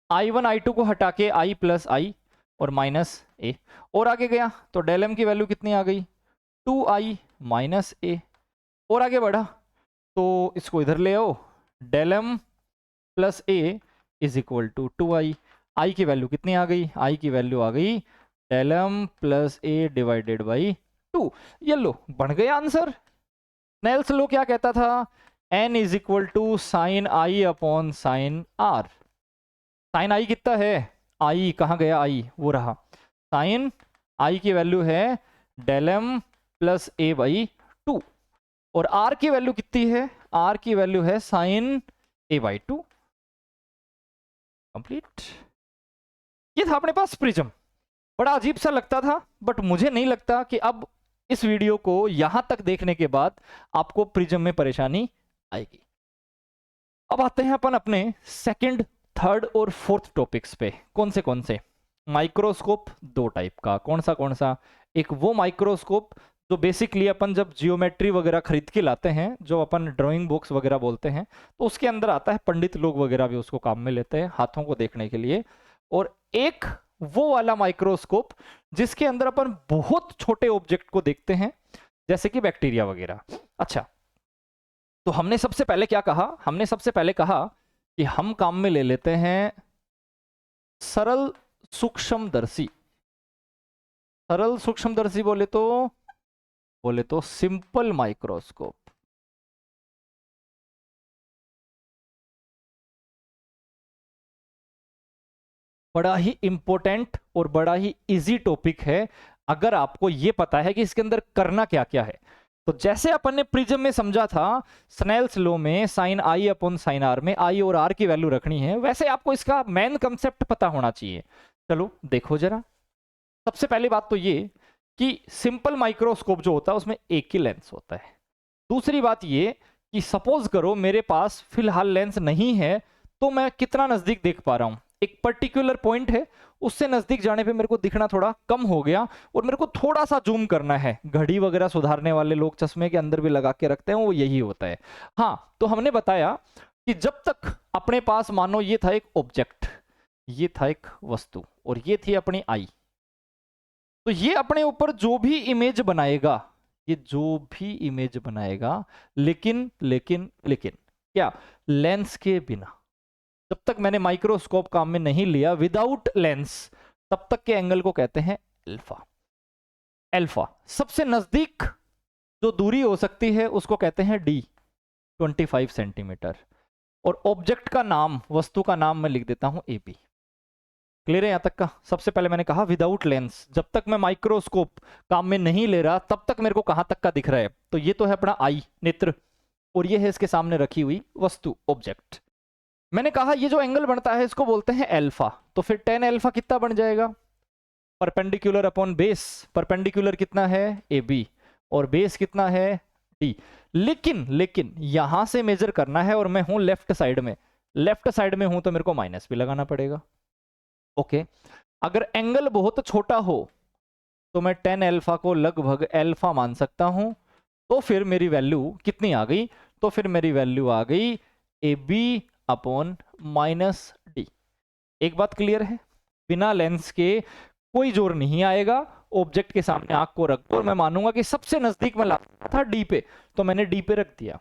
I1 I2 को हटा के I प्लस I और माइनस A। और आगे गया तो डेल एम की वैल्यू कितनी आ गई, 2I माइनस A। और आगे बढ़ा तो इसको इधर ले आओ, del M plus A is equal to 2I। I की वैल्यू कितनी आ गई, I की वैल्यू आ गई del M plus A divided by 2। ये लो बन गया आंसर। स्नेल्स लॉ क्या कहता था, n is equal to sine I upon sine R। Sine I कितना है, I कहाँ गया, I वो रहा। साइन I की वैल्यू है डेल एम प्लस A/2 और R की वैल्यू कितनी है, R की वैल्यू है साइन A/2। कंप्लीट। ये था अपने पास प्रिज्म। बड़ा अजीब सा लगता था बट मुझे नहीं लगता कि अब इस वीडियो को यहां तक देखने के बाद आपको प्रिज्म में परेशानी आएगी। अब आते हैं अपन अपने सेकंड, थर्ड और फोर्थ टॉपिक्स पे। कौन से माइक्रोस्कोप दो टाइप का, कौन सा, एक वो माइक्रोस्कोप जो बेसिकली अपन जब जियोमेट्री वगैरह खरीद के लाते हैं, जो अपन ड्राइंग बॉक्स वगैरह बोलते हैं, तो उसके अंदर आता है, पंडित लोग वगैरह भी उसको काम में लेते हैं हाथों को देखने के लिए। और एक वो वाला माइक्रोस्कोप जिसके अंदर अपन बहुत छोटे ऑब्जेक्ट को देखते हैं जैसे कि बैक्टीरिया वगैरह। अच्छा, तो हमने सबसे पहले क्या कहा, हमने सबसे पहले कहा कि हम काम में ले लेते हैं सरल सूक्ष्मदर्शी। सरल सूक्ष्मदर्शी बोले तो सिंपल माइक्रोस्कोप। बड़ा ही इंपॉर्टेंट और बड़ा ही इजी टॉपिक है अगर आपको ये पता है कि इसके अंदर करना क्या क्या है। तो जैसे अपन ने प्रिज्म में समझा था, स्नेल्स लॉ में sine I upon sine R में I और R की वैल्यू रखनी है, वैसे आपको इसका मेन कंसेप्ट पता होना चाहिए। चलो देखो जरा। सबसे पहली बात तो ये कि सिंपल माइक्रोस्कोप जो होता है उसमें एक ही लेंस होता है। दूसरी बात ये कि सपोज करो मेरे पास फिलहाल लेंस नहीं है तो मैं कितना नजदीक देख पा रहा हूं, एक पर्टिकुलर पॉइंट है, उससे नजदीक जाने पे मेरे को दिखना थोड़ा कम हो गया और मेरे को थोड़ा सा जूम करना है। घड़ी वगैरह सुधारने वाले लोग चश्मे के अंदर भी लगा के रखते हैं, वो यही होता है। हाँ, तो हमने बताया कि जब तक अपने पास मानो ये था एक ऑब्जेक्ट, ये था एक वस्तु और ये थी अपनी आई, तो ये अपने ऊपर जो भी इमेज बनाएगा ये जो भी इमेज बनाएगा, लेकिन लेकिन लेकिन क्या, लेंस के बिना, जब तक मैंने माइक्रोस्कोप काम में नहीं लिया, विदाउट लेंस, तब तक के एंगल को कहते हैं अल्फा। अल्फा सबसे नजदीक जो दूरी हो सकती है उसको कहते हैं डी, 25 सेंटीमीटर। और ऑब्जेक्ट का नाम, वस्तु का नाम मैं लिख देता हूं ए बी। क्लियर है यहां तक का? सबसे पहले मैंने कहा विदाउट लेंस, जब तक मैं माइक्रोस्कोप काम में नहीं ले रहा तब तक मेरे को कहां तक का दिख रहा है, तो ये तो है अपना आई, नेत्र, और ये है इसके सामने रखी हुई वस्तु, ऑब्जेक्ट। मैंने कहा ये जो एंगल बनता है इसको बोलते हैं अल्फा, तो फिर tan अल्फा कितना बन जाएगा, परपेंडिकुलर अपॉन बेस, परपेंडिकुलर कितना है ए बी, और बेस कितना है डी। लेकिन यहां से मेजर करना है और मैं हूं लेफ्ट साइड में, लेफ्ट साइड में हूं तो मेरे को माइनस भी लगाना पड़ेगा। ओके, अगर एंगल बहुत छोटा हो तो मैं tan अल्फा को लगभग अल्फा मान सकता हूं, तो फिर मेरी वैल्यू कितनी आ गई, तो फिर मेरी वैल्यू आ गई A B upon minus D. एक बात क्लियर है, बिना लेंस के कोई जोर नहीं आएगा, ऑब्जेक्ट के सामने आंख को रख दो और मैं मानूंगा कि सबसे नजदीक में ला था डी पे, तो मैंने डी पे रख दिया।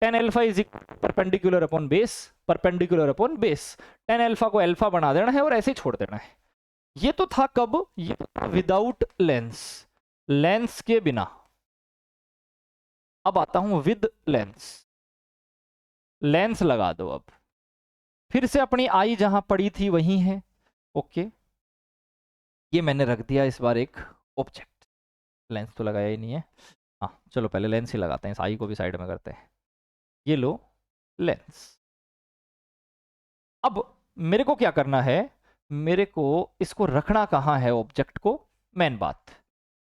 tan alpha is perpendicular upon base, perpendicular upon base, tan alpha को अल्फा बना देना है और ऐसे ही छोड़ देना है। ये तो था कब, ये विदाउट लेंस, लेंस के बिना। अब आता हूं विद लेंस, लेंस लगा दो। अब फिर से अपनी आई जहां पड़ी थी वहीं है। ओके, ये मैंने रख दिया इस बार एक ऑब्जेक्ट, लेंस तो लगाया ही नहीं है, हाँ चलो पहले लेंस ही लगाते हैं, इस आई को भी साइड में करते हैं। ये लो लेंस। अब मेरे को क्या करना है, मेरे को इसको रखना कहाँ है ऑब्जेक्ट को, मेन बात,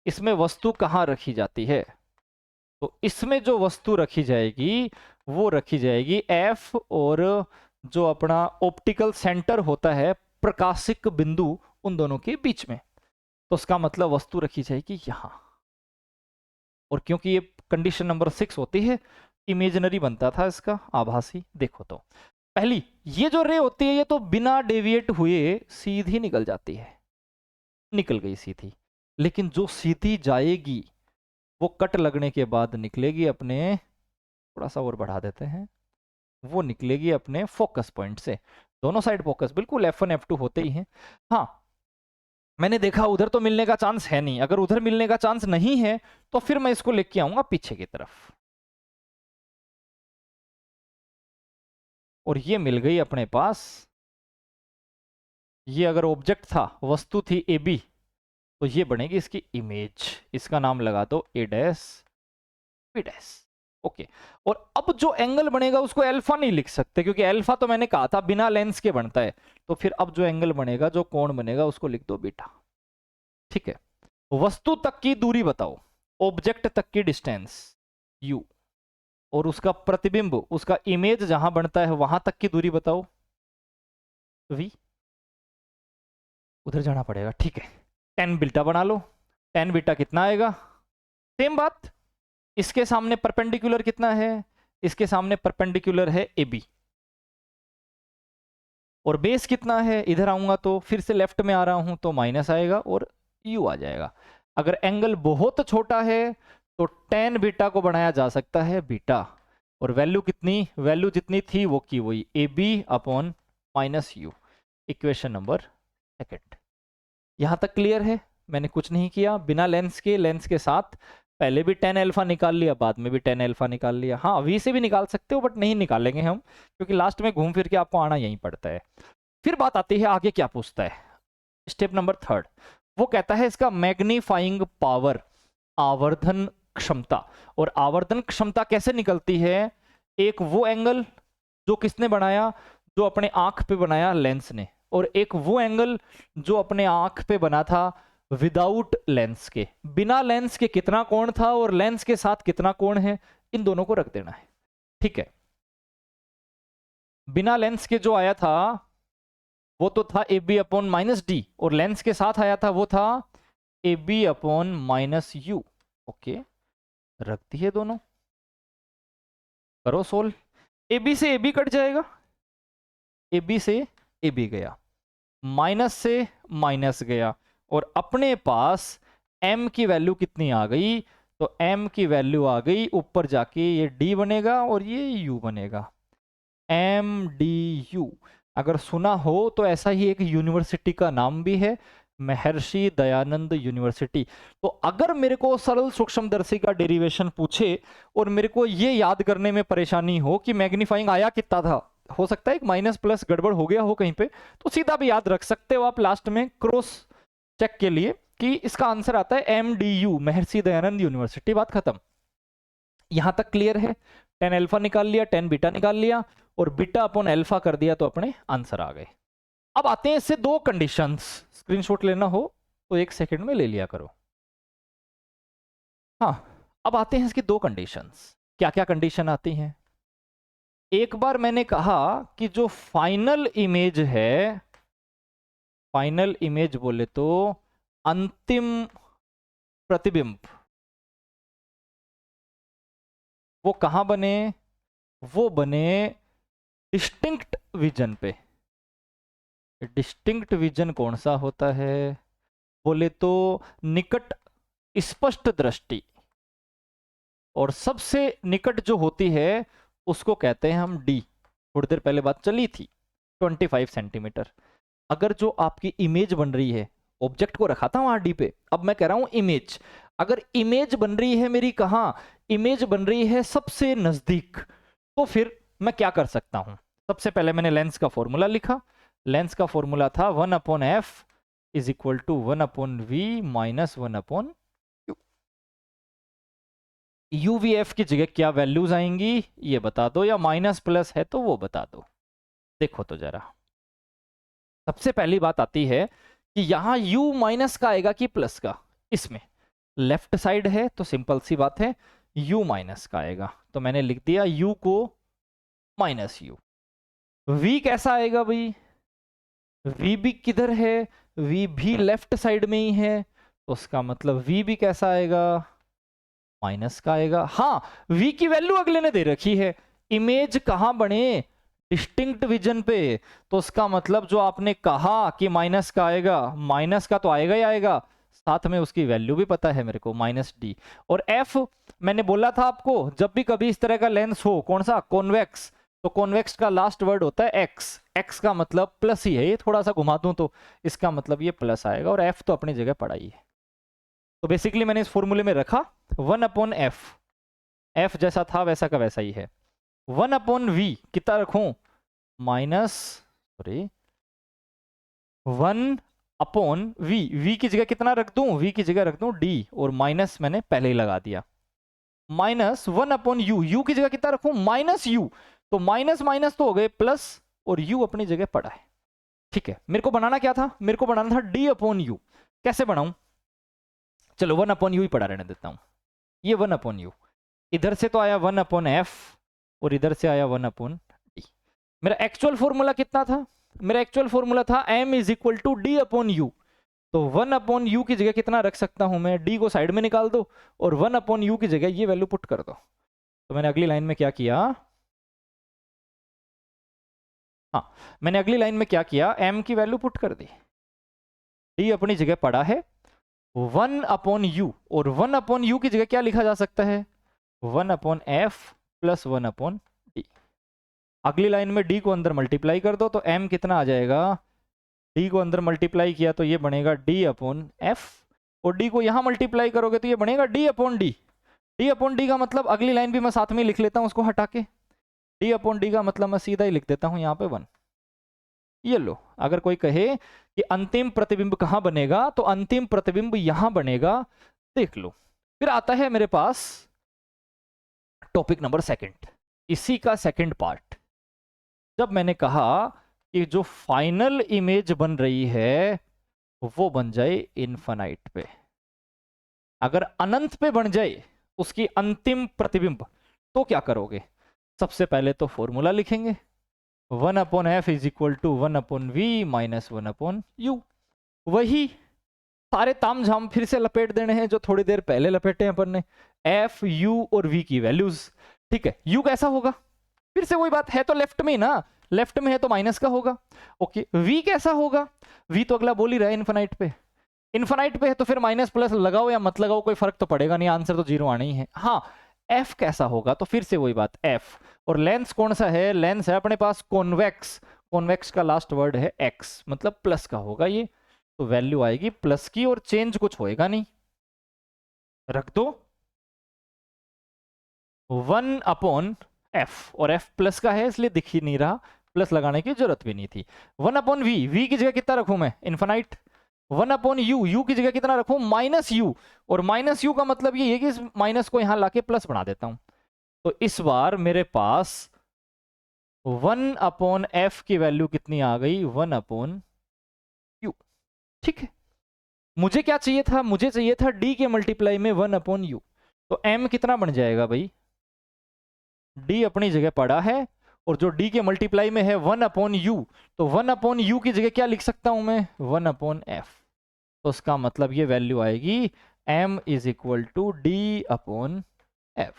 इसमें वस्तु कहाँ रखी जाती है, तो इसमें जो वस्तु रखी जाएगी वो रखी जाएगी एफ, और जो अपना ऑप्टिकल सेंटर होता है, प्रकाशिक बिंदु, उन दोनों के बीच में, तो उसका मतलब वस्तु रखी जाएगी यहां। और क्योंकि ये कंडीशन नंबर 6 होती है, इमेजिनरी बनता था इसका, आभासी। देखो तो पहली ये जो रे होती है ये तो बिना डेविएट हुए सीधी निकल जाती है, निकल गई सीधी, लेकिन जो सीधी जाएगी वो कट लगने के बाद निकलेगी अपने, थोड़ा सा और बढ़ा देते हैं, वो निकलेगी अपने फोकस पॉइंट से, दोनों साइड फोकस, बिल्कुल F1 F2 होते ही हैं। हाँ मैंने देखा उधर तो मिलने का चांस है नहीं, अगर उधर मिलने का चांस नहीं है तो फिर मैं इसको लेके आऊंगा पीछे की तरफ, और ये मिल गई अपने पास। ये अगर ऑब्जेक्ट था, वस्तु थी ए बी, तो ये बनेगी इसकी इमेज, इसका नाम लगा दो ए डैश बी डैश। ओके, और अब जो एंगल बनेगा उसको अल्फा नहीं लिख सकते, क्योंकि अल्फा तो मैंने कहा था बिना लेंस के बनता है, तो फिर अब जो एंगल बनेगा, जो कोण बनेगा, उसको लिख दो बीटा। ठीक है, वस्तु तक की दूरी बताओ, ऑब्जेक्ट तक की डिस्टेंस u, और उसका प्रतिबिंब, उसका इमेज जहां बनता है वहां तक की दूरी बताओ v, उधर जाना पड़ेगा। ठीक है, tan बीटा बना लो, tan बीटा कितना आएगा, सेम बात, इसके सामने परपेंडिकुलर कितना है, इसके सामने परपेंडिकुलर है ए बी, और बेस कितना है, इधर आऊंगा तो फिर से लेफ्ट में आ रहा हूं तो माइनस आएगा और u आ जाएगा। अगर एंगल बहुत छोटा है तो tan बीटा को बनाया जा सकता है बीटा, और वैल्यू कितनी, वैल्यू जितनी थी वो की वही, A B upon minus U, equation number second. यहां तक क्लियर है, मैंने कुछ नहीं किया, बिना लेंस के, लेंस के साथ पहले भी tan अल्फा निकाल लिया, बाद में भी tan अल्फा निकाल लिया। हाँ वी से भी निकाल सकते हो बट नहीं निकालेंगे हम, क्योंकि लास्ट में घूम फिर के आपको आना यहीं पड़ता है। फिर बात आती है आगे क्या पूछता है, स्टेप नंबर 3, वो कहता है इसका मैग्नीफाइंग पावर, आवर्धन क्षमता। और आवर्धन क्षमता कैसे निकलती है, एक वो एंगल जो किसने बनाया, जो अपने आंख पे बनाया लेंस ने, और एक वो एंगल जो अपने आंख पे बना था विदाउट लेंस के, बिना लेंस के कितना कोण था और लेंस के साथ कितना कोण है, इन दोनों को रख देना है। ठीक है, बिना लेंस के जो आया था वो तो था A B upon minus D, और लेंस के साथ आया था वो था A B upon minus U. Okay, रख दिए दोनों, करो सोल्व, ए बी से ए बी कट जाएगा, ए बी से ए बी गया, माइनस से माइनस गया, और अपने पास m की वैल्यू कितनी आ गई, तो m की वैल्यू आ गई, ऊपर जाके ये d बनेगा और ये u बनेगा, MDU। अगर सुना हो तो ऐसा ही एक यूनिवर्सिटी का नाम भी है, महर्षि दयानंद यूनिवर्सिटी। तो अगर मेरे को सरल सूक्ष्मदर्शी का डेरिवेशन पूछे और मेरे को ये याद करने में परेशानी हो कि मैग्नीफाइंग आया कितना था, हो सकता है एक माइनस प्लस गड़बड़ हो गया हो कहीं पे, तो सीधा भी याद रख सकते हो आप लास्ट में क्रॉस चेक के लिए कि इसका आंसर आता है MDU, महर्षि दयानंद यूनिवर्सिटी। बात खत्म। यहां तक क्लियर है? 10 अल्फा निकाल लिया, 10 बीटा निकाल लिया और बीटा अपॉन अल्फा कर दिया तो अपने आंसर आ गए। अब आते हैं इससे दो कंडीशंस, स्क्रीनशॉट लेना हो तो 1 सेकंड में ले लिया करो। हाँ, अब आते हैं इसकी दो कंडीशंस। क्या क्या कंडीशन आती हैं? एक बार मैंने कहा कि जो फाइनल इमेज है, फाइनल इमेज बोले तो अंतिम प्रतिबिंब, वो कहां बने? वो बने डिस्टिंक्ट विजन पे। डिस्टिंक्ट विजन कौन सा होता है बोले तो निकट स्पष्ट दृष्टि, और सबसे निकट जो होती है उसको कहते हैं हम डी। थोड़ी देर पहले बात चली थी 25 सेंटीमीटर। अगर जो आपकी इमेज बन रही है, ऑब्जेक्ट को रखा था वहां डी पे, अब मैं कह रहा हूं इमेज, अगर इमेज बन रही है मेरी कहां? इमेज बन रही है सबसे नजदीक, तो फिर मैं क्या कर सकता हूं? सबसे पहले मैंने लेंस का फॉर्मूला लिखा। लेंस का फॉर्मूला था 1/f is equal to 1/v minus 1/u। UVF की जगह क्या वैल्यूज आएंगी ये बता दो, या माइनस प्लस है तो वो बता दो। देखो तो जरा, सबसे पहली बात आती है कि यहां u माइनस का आएगा कि प्लस का? इसमें लेफ्ट साइड है तो सिंपल सी बात है u माइनस का आएगा, तो मैंने लिख दिया u को माइनस u। v कैसा आएगा भाई? v भी किधर है? v भी लेफ्ट साइड में ही है, तो उसका मतलब v भी कैसा आएगा? माइनस का आएगा। हाँ, v की वैल्यू अगले ने दे रखी है, इमेज कहां बने? डिस्टिंक्ट विजन पे, तो उसका मतलब जो आपने कहा कि माइनस का आएगा, माइनस का तो आएगा ही आएगा, साथ में उसकी वैल्यू भी पता है मेरे को, माइनस डी। और एफ मैंने बोला था आपको, जब भी कभी इस तरह का लेंस हो, कौन सा? कॉन्वेक्स, तो कॉन्वेक्स का लास्ट वर्ड होता है एक्स। एक्स का मतलब प्लस ही है, ये थोड़ा सा घुमा दूं तो इसका मतलब ये प्लस आएगा, और एफ तो अपनी जगह पड़ा ही है। तो बेसिकली मैंने इस फॉर्मूले में रखा 1/f, एफ जैसा था वैसा का वैसा ही है। 1/v कितना रखूं? माइनस, सॉरी 1/v, v की जगह कितना रख दूं? v की जगह रख दूं d, और माइनस मैंने पहले ही लगा दिया। माइनस 1/u, u की जगह कितना रखूं? माइनस u, तो माइनस माइनस तो हो गए प्लस, और u अपनी जगह पड़ा है। ठीक है, मेरे को बनाना क्या था? मेरे को बनाना था d/u। कैसे बनाऊं? चलो 1/u ही पढ़ा रहने देता हूं। ये 1/u, इधर से तो आया 1/f और इधर से आया 1/d। मेरा एक्चुअल फॉर्मूला कितना था? मेरा एक्चुअल फॉर्मूला था m is equal to d/u। तो 1/u की जगह कितना रख सकता हूं मैं? d को साइड में निकाल दो और 1/u की जगह ये वैल्यू पुट कर दो। तो मैंने अगली लाइन में क्या किया? हाँ, मैंने अगली लाइन में क्या किया? m की वैल्यू पुट कर दी, d अपनी जगह पड़ा है 1/u, और 1/u की जगह क्या लिखा जा सकता है? 1/f plus 1/d। अगली लाइन में d को अंदर मल्टीप्लाई कर दो, तो m कितना आ जाएगा? d को अंदर मल्टीप्लाई किया तो ये बनेगा d/f, और d को यहां मल्टीप्लाई करोगे तो ये बनेगा d/d। d/d का मतलब अगली लाइन भी मैं साथ में लिख लेता हूं उसको हटा के, d/d का मतलब मैं सीधा ही लिख देता हूं यहाँ पे 1। ये लो, अगर कोई कहे कि अंतिम प्रतिबिंब कहां बनेगा, तो अंतिम प्रतिबिंब यहां बनेगा, देख लो। फिर आता है मेरे पास टॉपिक नंबर सेकंड, इसी का सेकंड पार्ट। जब मैंने कहा कि जो फाइनल इमेज बन रही है वो बन जाए इनफाइनाइट पे, अगर अनंत पे बन जाए उसकी अंतिम प्रतिबिंब, तो क्या करोगे? सबसे पहले तो फॉर्मूला लिखेंगे 1/f is equal to 1/v minus 1/u। वही सारे ताम झाम फिर से लपेट देने हैं जो थोड़ी देर पहले लपेटे हैं अपन ने, f, u और v की वैल्यूज। ठीक है, u कैसा होगा? फिर से वही बात है, तो लेफ्ट में ना, लेफ्ट में है तो माइनस का होगा। ओके, v कैसा होगा? v तो अगला बोल ही रहा है इनफाइनाइट पे, इन्फानाइट पे है तो फिर माइनस प्लस लगाओ या मत लगाओ कोई फर्क तो पड़ेगा नहीं, आंसर तो 0 आना ही है। हाँ, एफ कैसा होगा, तो फिर से वही बात, एफ। और लेंस कौन सा है, लेंस है अपने पास कॉन्वेक्स, कॉन्वेक्स का लास्ट वर्ड है एक्स, मतलब प्लस का होगा ये, तो वैल्यू आएगी प्लस की, और चेंज कुछ होएगा नहीं, रख दो 1/f, और f प्लस का है इसलिए दिख ही नहीं रहा, प्लस लगाने की जरूरत भी नहीं थी। 1/v, v की जगह कितना रखूं मैं, इन्फानाइट। 1/u, u की जगह कितना रखूं, -u, और -u का मतलब ये है कि इस माइनस को यहां लाके प्लस बना देता हूं, तो इस बार मेरे पास 1/f की वैल्यू कितनी आ गई, 1/u। ठीक है, मुझे क्या चाहिए था, मुझे चाहिए था d के मल्टीप्लाई में 1/u, तो m कितना बन जाएगा भाई, d अपनी जगह पड़ा है, और जो d के मल्टीप्लाई में है 1/u, तो 1/u की जगह क्या लिख सकता हूं मैं, 1/f, तो उसका मतलब ये वैल्यू आएगी m = d/f।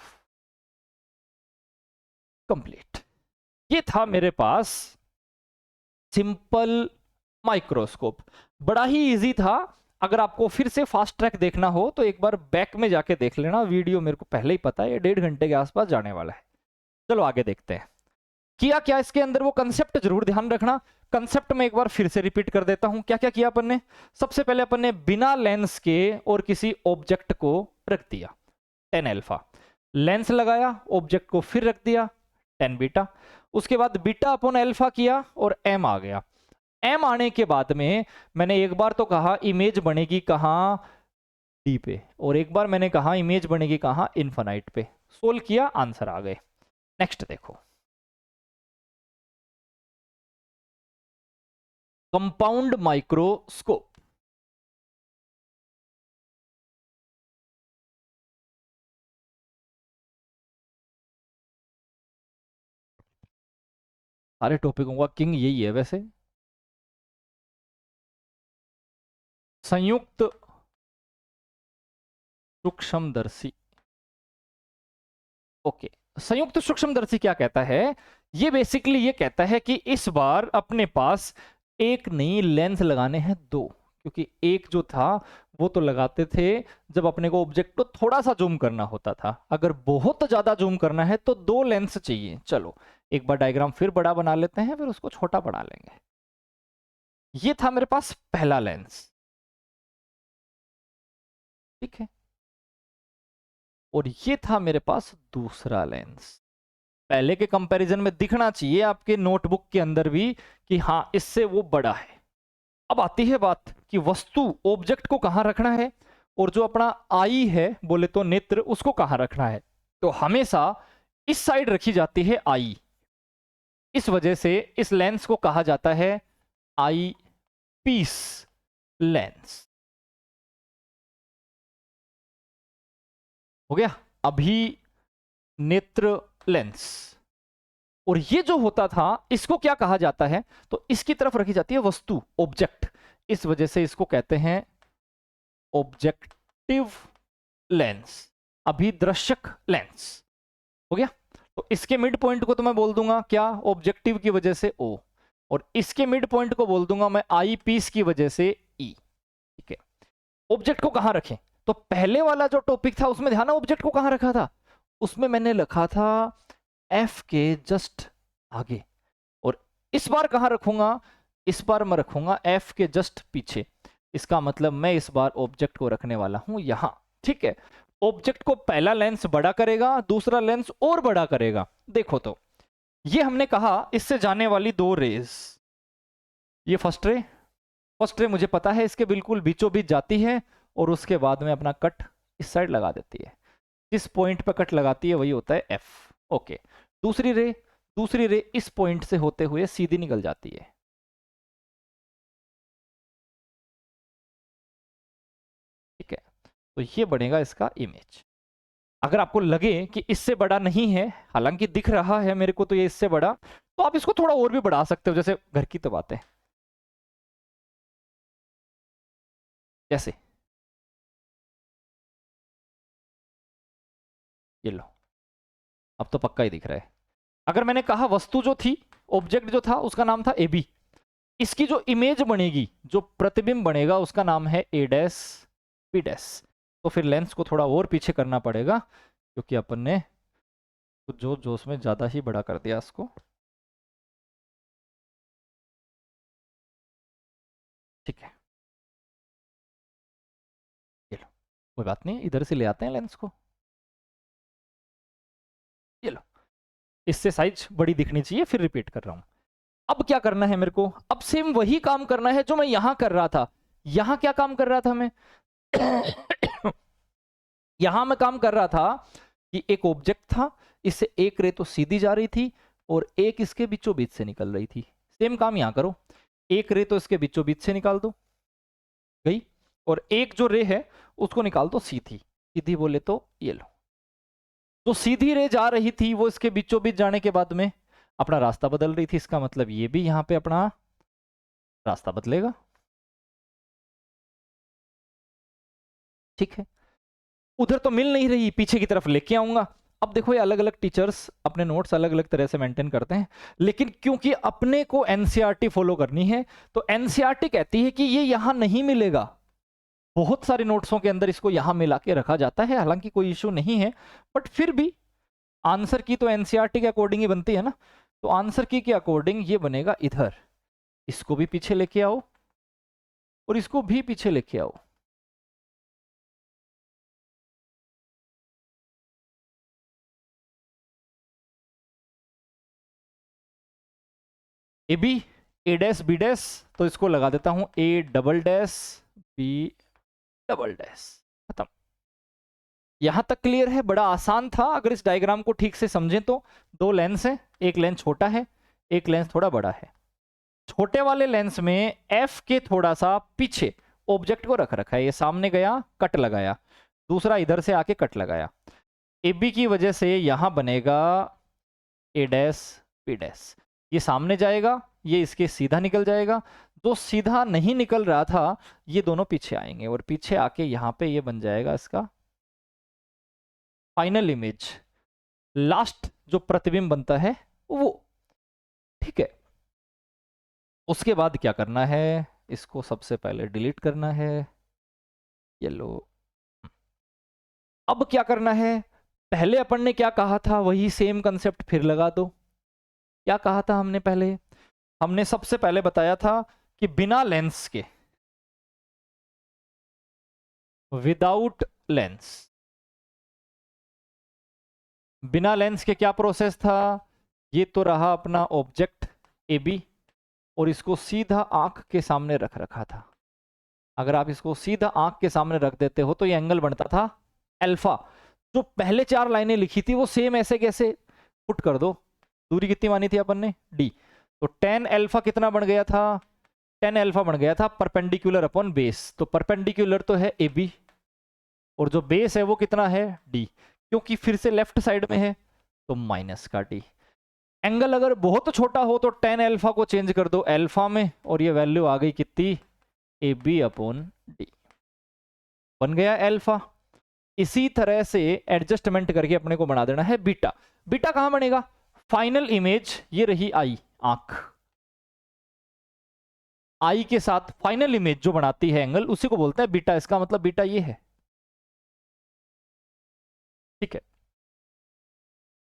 कंप्लीट। ये था मेरे पास सिंपल माइक्रोस्कोप, बड़ा ही इजी था। अगर आपको फिर से फास्ट ट्रैक देखना हो तो एक बार बैक में जाके देख लेना, वीडियो मेरे को पहले ही पता है ये 1.5 घंटे के आसपास जाने वाला है। चलो आगे देखते हैं किया क्या इसके अंदर, वो कंसेप्ट जरूर ध्यान रखना। कंसेप्ट में एक बार फिर से रिपीट कर देता हूं, क्या क्या किया अपन ने। सबसे पहले अपन ने बिना लेंस के और किसी ऑब्जेक्ट को रख दिया 10α, लेंस लगाया, ऑब्जेक्ट को फिर रख दिया 10β, उसके बाद β/α किया और m आ गया। m आने के बाद में मैंने एक बार तो कहा इमेज बनेगी कहां, d पे, और एक बार मैंने कहा इमेज बनेगी कहां, इन्फानाइट पे। सोल्व किया, आंसर आ गए। नेक्स्ट देखो, कंपाउंड माइक्रोस्कोप। सारे टॉपिकों का किंग यही है वैसे, संयुक्त सूक्ष्मदर्शी। ओके, संयुक्त सूक्ष्मदर्शी क्या कहता है, ये बेसिकली ये कहता है कि इस बार अपने पास एक नई लेंस लगाने हैं दो, क्योंकि एक जो था वो तो लगाते थे जब अपने को ऑब्जेक्ट को थोड़ा सा जूम करना होता था, अगर बहुत ज्यादा जूम करना है तो दो लेंस चाहिए। चलो एक बार डायग्राम फिर बड़ा बना लेते हैं, फिर उसको छोटा बना लेंगे। ये था मेरे पास पहला लेंस, ठीक है, और ये था मेरे पास दूसरा लेंस। पहले के कंपैरिजन में दिखना चाहिए आपके नोटबुक के अंदर भी कि हाँ इससे वो बड़ा है। अब आती है बात कि वस्तु ऑब्जेक्ट को कहां रखना है, और जो अपना आई है बोले तो नेत्र, उसको कहां रखना है, तो हमेशा इस साइड रखी जाती है आई। इस वजह से इस लेंस को कहा जाता है आई पीस लेंस। हो गया, अभी नेत्र लेंस। और ये जो होता था इसको क्या कहा जाता है, तो इसकी तरफ रखी जाती है वस्तु, ऑब्जेक्ट, इस वजह से इसको कहते हैं ऑब्जेक्टिव लेंस, अभिदर्शक लेंस। हो गया, तो इसके मिड पॉइंट को तो मैं बोल दूंगा क्या, ऑब्जेक्टिव की वजह से ओ, और इसके मिड पॉइंट को बोल दूंगा मैं आई पीस की वजह से ई। ठीक है, ऑब्जेक्ट को कहां रखें, तो पहले वाला जो टॉपिक था उसमें ध्यान, ऑब्जेक्ट को कहां रखा था, उसमें मैंने लिखा था एफ के जस्ट आगे, और इस बार कहां रखूंगा, इस बार मैं रखूंगा एफ के जस्ट पीछे। इसका मतलब मैं इस बार ऑब्जेक्ट को रखने वाला हूं यहां। ठीक है, ऑब्जेक्ट को पहला लेंस बड़ा करेगा, दूसरा लेंस और बड़ा करेगा। देखो तो ये हमने कहा इससे जाने वाली दो रेज, ये फर्स्ट रे मुझे पता है इसके बिल्कुल बीचों बीच जाती है, और उसके बाद में अपना कट इस साइड लगा देती है। इस पॉइंट पर कट लगाती है वही होता है एफ। ओके, दूसरी रे इस पॉइंट से होते हुए सीधी निकल जाती है। ठीक है, तो ये बनेगा इसका इमेज। अगर आपको लगे कि इससे बड़ा नहीं है, हालांकि दिख रहा है मेरे को तो ये इससे बड़ा, तो आप इसको थोड़ा और भी बढ़ा सकते हो, जैसे घर की तो बात है, जैसे ये लो, अब तो पक्का ही दिख रहा है। अगर मैंने कहा वस्तु जो थी, ऑब्जेक्ट जो था उसका नाम था एबी, इसकी जो इमेज बनेगी, जो प्रतिबिंब बनेगा, उसका नाम है ए डैश बी डैश। तो फिर लेंस को थोड़ा और पीछे करना पड़ेगा, क्योंकि अपन ने कुछ जो जोश में ज्यादा ही बड़ा कर दिया इसको। ठीक है, ये लो, कोई बात नहीं, इधर से ले आते हैं लेंस को। ये लो, इससे साइज बड़ी दिखनी चाहिए, फिर रिपीट कर रहा हूं। अब क्या करना है मेरे को, अब सेम वही काम करना है जो मैं यहां कर रहा था। यहां क्या काम कर रहा था मैं यहां मैं काम कर रहा था कि एक ऑब्जेक्ट था, इससे एक रे तो सीधी जा रही थी और एक इसके बीचों बीच से निकल रही थी। सेम काम यहां करो, एक रे तो इसके बीचों बीच से निकाल दो, गई, और एक जो रे है उसको निकाल दो सीधी। सीधी बोले तो ये लो, जो सीधी रे जा रही थी वो इसके बीचों बीच जाने के बाद में अपना रास्ता बदल रही थी, इसका मतलब ये भी यहां पे अपना रास्ता बदलेगा। ठीक है, उधर तो मिल नहीं रही, पीछे की तरफ लेके आऊंगा। अब देखो, ये अलग अलग टीचर्स अपने नोट्स अलग अलग तरह से मेंटेन करते हैं, लेकिन क्योंकि अपने को एनसीईआरटी फॉलो करनी है, तो एनसीईआरटी कहती है कि ये यहां नहीं मिलेगा। बहुत सारे नोट्सों के अंदर इसको यहां मिला के रखा जाता है, हालांकि कोई इशू नहीं है, बट फिर भी आंसर की तो एनसीईआरटी के अकॉर्डिंग ही बनती है ना। तो आंसर की के अकॉर्डिंग ये बनेगा इधर, इसको भी पीछे लेके आओ और इसको भी पीछे लेके आओ। A B, A dash B dash, तो इसको लगा देता हूं A double dash B double dash, खत्म। यहां तक क्लियर है, बड़ा आसान था अगर इस डायग्राम को ठीक से समझें तो। दो लेंस है, एक लेंस छोटा है, एक लेंस थोड़ा बड़ा है। छोटे वाले लेंस में एफ के थोड़ा सा पीछे ऑब्जेक्ट को रख रखा है, ये सामने गया कट लगाया, दूसरा इधर से आके कट लगाया। ए बी की वजह से यहां बनेगा ए डैश बी डैश, ये सामने जाएगा, ये इसके सीधा निकल जाएगा। जो सीधा नहीं निकल रहा था ये दोनों पीछे आएंगे और पीछे आके यहाँ पे ये बन जाएगा इसका फाइनल इमेज, लास्ट जो प्रतिबिंब बनता है वो। ठीक है, उसके बाद क्या करना है, इसको सबसे पहले डिलीट करना है, ये लो। अब क्या करना है, पहले अपन ने क्या कहा था वही सेम कंसेप्ट फिर लगा दो। क्या कहा था हमने पहले, हमने सबसे पहले बताया था कि बिना लेंस के, विदाउट लेंस, बिना लेंस के क्या प्रोसेस था, ये तो रहा अपना ऑब्जेक्ट ए बी और इसको सीधा आंख के सामने रख रखा था। अगर आप इसको सीधा आंख के सामने रख देते हो तो ये एंगल बनता था अल्फा। जो पहले चार लाइनें लिखी थी वो सेम ऐसे कैसे पुट कर दो, दूरी कितनी मानी थी अपन ने, डी, तो टेन अल्फा कितना बन गया था, टेन अल्फा बन गया था परपेंडिकुलर अपॉन बेस। तो परपेंडिकुलर तो है ए बी और जो बेस है वो कितना है डी, क्योंकि फिर से लेफ्ट साइड में है तो माइनस का डी। एंगल अगर बहुत छोटा हो तो टेन अल्फा को चेंज कर दो अल्फा में और ये वैल्यू आ गई कितनी, ए बी अपॉन डी, बन गया अल्फा। इसी तरह से एडजस्टमेंट करके अपने को बना देना है बीटा। बीटा कहां बनेगा, फाइनल इमेज ये रही आई, आंख, आई के साथ फाइनल इमेज जो बनाती है एंगल उसी को बोलते हैं बीटा, इसका मतलब बीटा ये है। ठीक है,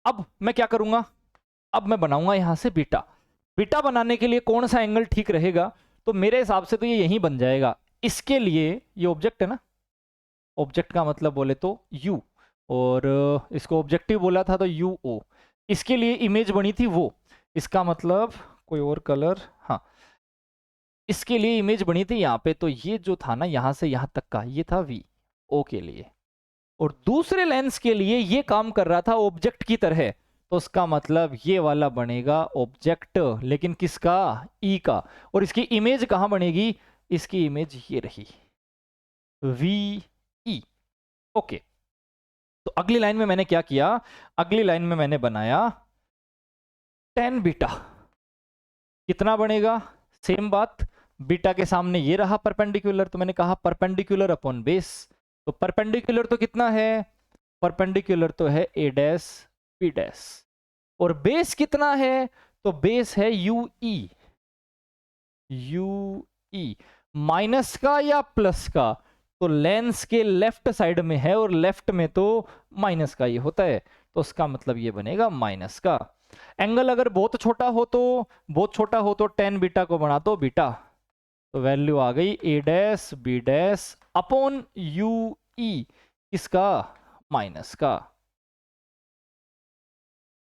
अब मैं क्या करूंगा, अब मैं बनाऊंगा यहां से बीटा। बीटा बनाने के लिए कौन सा एंगल ठीक रहेगा, तो मेरे हिसाब से तो ये यहीं बन जाएगा। इसके लिए ये ऑब्जेक्ट है ना, ऑब्जेक्ट का मतलब बोले तो u, और इसको ऑब्जेक्टिव बोला था तो यू ओ, इसके लिए इमेज बनी थी वो, इसका मतलब कोई और कलर, हाँ, इसके लिए इमेज बनी थी यहाँ पे, तो ये जो था ना यहाँ से यहाँ तक का ये था वी ओ के लिए, और दूसरे लेंस के लिए ये काम कर रहा था ऑब्जेक्ट की तरह, तो उसका मतलब ये वाला बनेगा ऑब्जेक्ट, लेकिन किसका, ई का, और इसकी इमेज कहाँ बनेगी, इसकी इमेज ये रही वी ई। ओके, तो अगली लाइन में मैंने क्या किया, अगली लाइन में मैंने बनाया टेन बीटा, कितना बनेगा, सेम बात, बीटा के सामने ये रहा परपेंडिकुलर, तो मैंने कहा परपेंडिकुलर अपॉन बेस, तो परपेंडिकुलर तो कितना है, परपेंडिकुलर तो है ए डैश बी डैश, और बेस कितना है, तो बेस है you E, you E, minus का या प्लस का, तो लेंस के लेफ्ट साइड में है और लेफ्ट में तो माइनस का ही होता है, तो उसका मतलब ये बनेगा माइनस का। एंगल अगर बहुत छोटा हो तो टेन बीटा को बना दो बीटा, तो वैल्यू आ गई A dash B dash upon U E, किसका, माइनस का।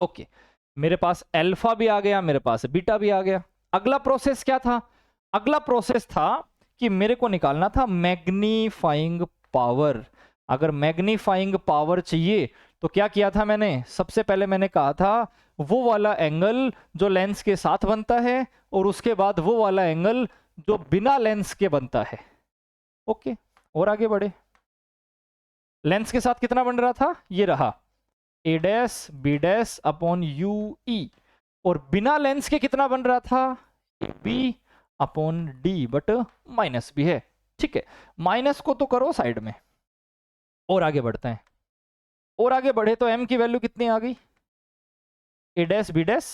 ओके, मेरे पास अल्फा भी आ गया, मेरे पास बीटा भी आ गया। अगला प्रोसेस क्या था, अगला प्रोसेस था कि मेरे को निकालना था मैग्नीफाइंग पावर। अगर मैग्नीफाइंग पावर चाहिए तो क्या किया था मैंने, सबसे पहले मैंने कहा था वो वाला एंगल जो लेंस के साथ बनता है और उसके बाद वो वाला एंगल जो बिना लेंस के बनता है। ओके, और आगे बढ़े, लेंस के साथ कितना बन रहा था, ये रहा A dash B dash upon U E, और बिना लेंस के कितना बन रहा था, B upon D, but minus भी है। ठीक है, माइनस को तो करो साइड में, और आगे बढ़ते हैं। और आगे बढ़े तो m की वैल्यू कितनी आ गई, A dash B dash,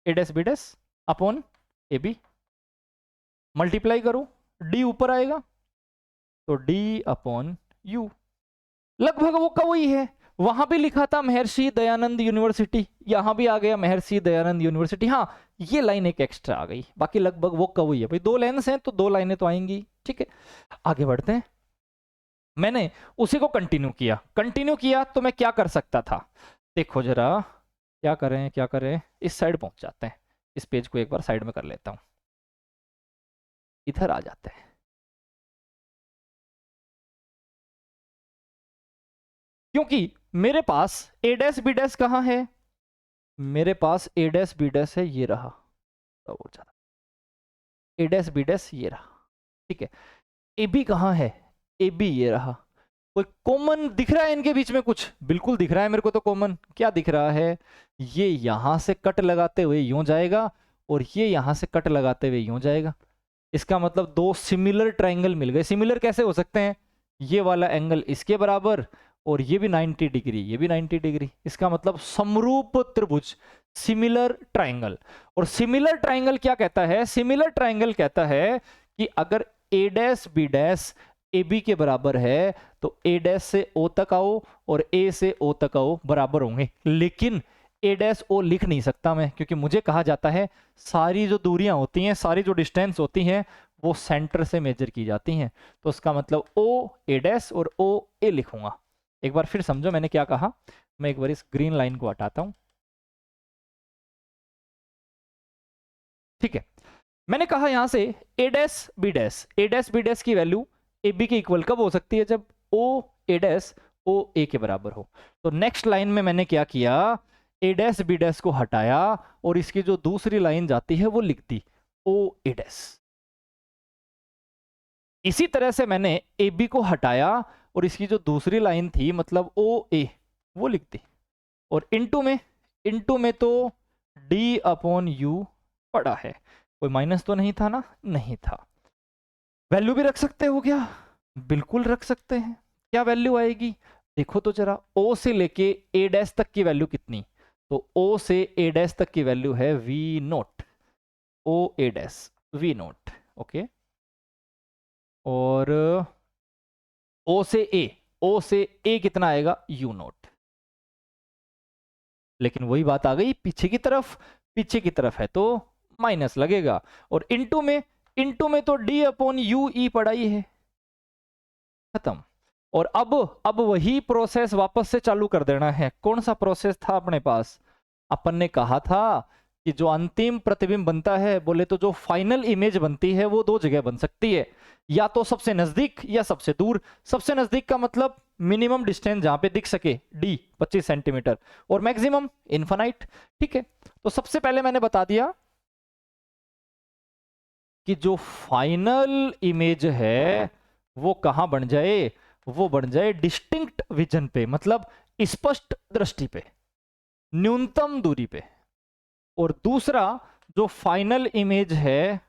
A dash B dash upon A B, multiply करो, d ऊपर आएगा तो d अपॉन यू, लगभग वो का वही है। वहां भी लिखा था महर्षि दयानंद यूनिवर्सिटी, यहां भी आ गया महर्षि दयानंद यूनिवर्सिटी। हाँ, ये लाइन एक एक्स्ट्रा आ गई, बाकी लगभग वो का वही है भाई, दो लाइन्स हैं तो दो लाइनें तो आएंगी। ठीक है, आगे बढ़ते हैं। मैंने उसी को कंटिन्यू किया तो मैं क्या कर सकता था, देखो जरा, क्या करें, इस साइड पहुंच जाते हैं, इस पेज को एक बार साइड में कर लेता हूं, इधर आ जाते हैं। क्योंकि मेरे पास ए डैश बी डैश कहां है, मेरे पास ए डैश बी डैश है, ये रहा, तो ए डैश बी डैश ये रहा। ठीक है, ए बी कहां है, ए बी ये रहा। कोई कॉमन दिख रहा है इनके बीच में, कुछ बिल्कुल दिख रहा है मेरे को तो कॉमन, क्या दिख रहा है, ये यहां से कट लगाते हुए यूं जाएगा और ये यहां से कट लगाते हुए यूं जाएगा। इसका मतलब दो सिमिलर ट्राइंगल मिल गए। सिमिलर कैसे हो सकते हैं, ये वाला एंगल इसके बराबर और ये भी 90 डिग्री, ये भी 90 डिग्री, इसका मतलब समरूप त्रिभुज, सिमिलर ट्राइंगल। और सिमिलर ट्राइंगल क्या कहता है, सिमिलर ट्राइंगल कहता है कि अगर A dash B dash A B के बराबर है तो ए डैश से ओ तक आओ और ए से ओ तक आओ बराबर होंगे। लेकिन ए डैश ओ लिख नहीं सकता मैं, क्योंकि मुझे कहा जाता है सारी जो दूरियां होती हैं, सारी जो डिस्टेंस होती हैं वो सेंटर से मेजर की जाती हैं। तो उसका मतलब ओ ए डैश और ओ ए लिखूंगा। एक बार फिर समझो मैंने क्या कहा, मैं एक बार इस ग्रीन लाइन को हटाता हूं। ठीक है, मैंने कहा यहां से ए dash B dash, A dash B dash की वैल्यू ए बी के इक्वल कब हो सकती है, जब ओ ए डैश ओ ए के बराबर हो। तो नेक्स्ट लाइन में मैंने क्या किया, ए डैश बी डैश को हटाया और इसकी जो दूसरी लाइन जाती है वो लिख दी ओ ए डैश। इसी तरह से मैंने ए बी को हटाया और इसकी जो दूसरी लाइन थी मतलब ओ ए वो लिख दी, और इनटू में तो डी अपॉन यू पड़ा है। कोई माइनस तो नहीं था ना, नहीं था। वैल्यू भी रख सकते हो क्या, बिल्कुल रख सकते हैं। क्या वैल्यू आएगी, देखो तो जरा, ओ से लेके ए डैश तक की वैल्यू कितनी, तो ओ से ए डैश तक की वैल्यू है V not, O A dash V not. Okay, और ओ से ए कितना आएगा, यू नोट। लेकिन वही बात आ गई पीछे की तरफ है तो माइनस लगेगा, और इनटू में तो डी अपॉन यू ई पड़ा ही है, खत्म। और अब वही प्रोसेस वापस से चालू कर देना है। कौन सा प्रोसेस था अपने पास, अपन ने कहा था कि जो अंतिम प्रतिबिंब बनता है, बोले तो जो फाइनल इमेज बनती है वो दो जगह बन सकती है, या तो सबसे नजदीक या सबसे दूर। सबसे नजदीक का मतलब मिनिमम डिस्टेंस जहां पे दिख सके डी 25 सेंटीमीटर, और मैक्सिमम इनफाइनाइट। ठीक है, तो सबसे पहले मैंने बता दिया कि जो फाइनल इमेज है वो कहां बन जाए, वो बन जाए डिस्टिंक्ट विजन पे, मतलब स्पष्ट दृष्टि पे, न्यूनतम दूरी पे। और दूसरा जो फाइनल इमेज है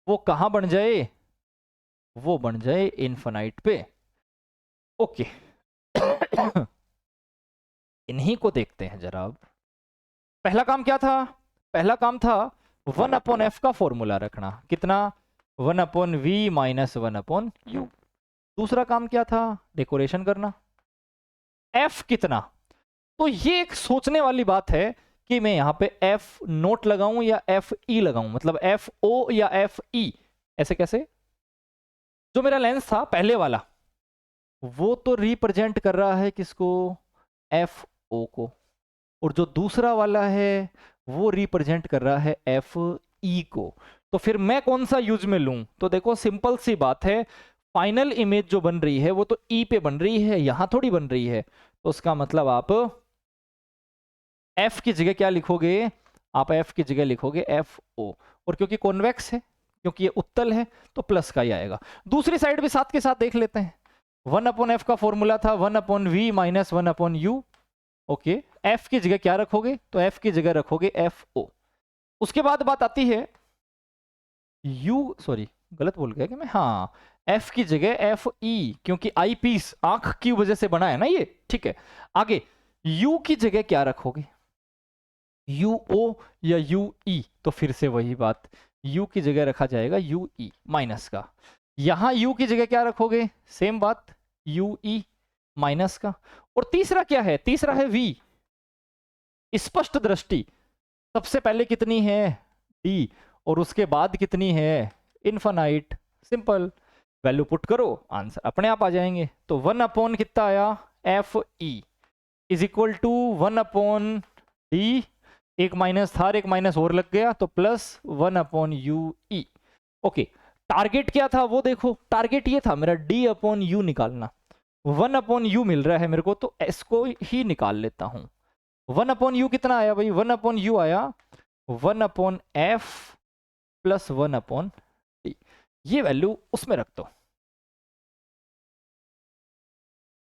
वो कहां बन जाए, वो बन जाए इनफाइनाइट पे। ओके इन्हीं को देखते हैं जरा। अब पहला काम क्या था, पहला काम था वन अपॉन एफ का फॉर्मूला रखना, कितना, 1/v माइनस 1/u। दूसरा काम क्या था, डेकोरेशन करना। एफ कितना, तो ये एक सोचने वाली बात है कि मैं यहां पे एफ नोट लगाऊं या एफ ई लगाऊं, मतलब एफ ओ या एफ ई, ऐसे कैसे। जो मेरा लेंस था पहले वाला वो तो रिप्रेजेंट कर रहा है किसको, एफ ओ को, और जो दूसरा वाला है वो रिप्रेजेंट कर रहा है एफ ई को। तो फिर मैं कौन सा यूज में लूं, तो देखो सिंपल सी बात है, फाइनल इमेज जो बन रही है वो तो ई पे बन रही है, यहां थोड़ी बन रही है। तो उसका मतलब आप एफ की जगह क्या लिखोगे, आप एफ की जगह लिखोगे एफ ओ, और क्योंकि कॉन्वेक्स है, क्योंकि ये उत्तल है, तो प्लस का ही आएगा। दूसरी साइड भी साथ के साथ देख लेते हैं। 1/f का फॉर्मूला था 1/v minus 1/u। Okay, F की जगह क्या रखोगे, तो एफ की जगह रखोगे एफ ओ। उसके बाद बात आती है यू, सॉरी गलत बोल गया कि मैं, हाँ, एफ की जगह एफ ई, क्योंकि आई पीस आंख की वजह से बना है ना ये, ठीक है। आगे यू की जगह क्या रखोगे, यू ओ या यू ई, तो फिर से वही बात, यू की जगह रखा जाएगा यू ई माइनस का। यहां यू की जगह क्या रखोगे, सेम बात, यू ई माइनस का। और तीसरा क्या है, तीसरा है वी, स्पष्ट दृष्टि। सबसे पहले कितनी है, डी, और उसके बाद कितनी है, इन्फानाइट। सिंपल, वैल्यू पुट करो, आंसर अपने आप आ जाएंगे। तो 1 कितना आया, F E is equal to 1/d, एक माइनस था, एक माइनस और लग गया, तो प्लस 1/u ई। ओके, टारगेट क्या था वो देखो, टारगेट ये था मेरा d/u निकालना। 1/u मिल रहा है मेरे को, तो इसको ही निकाल लेता हूं। 1/u कितना आया भाई, 1/u आया 1/f प्लस 1/d। ये वैल्यू उसमें रख दो।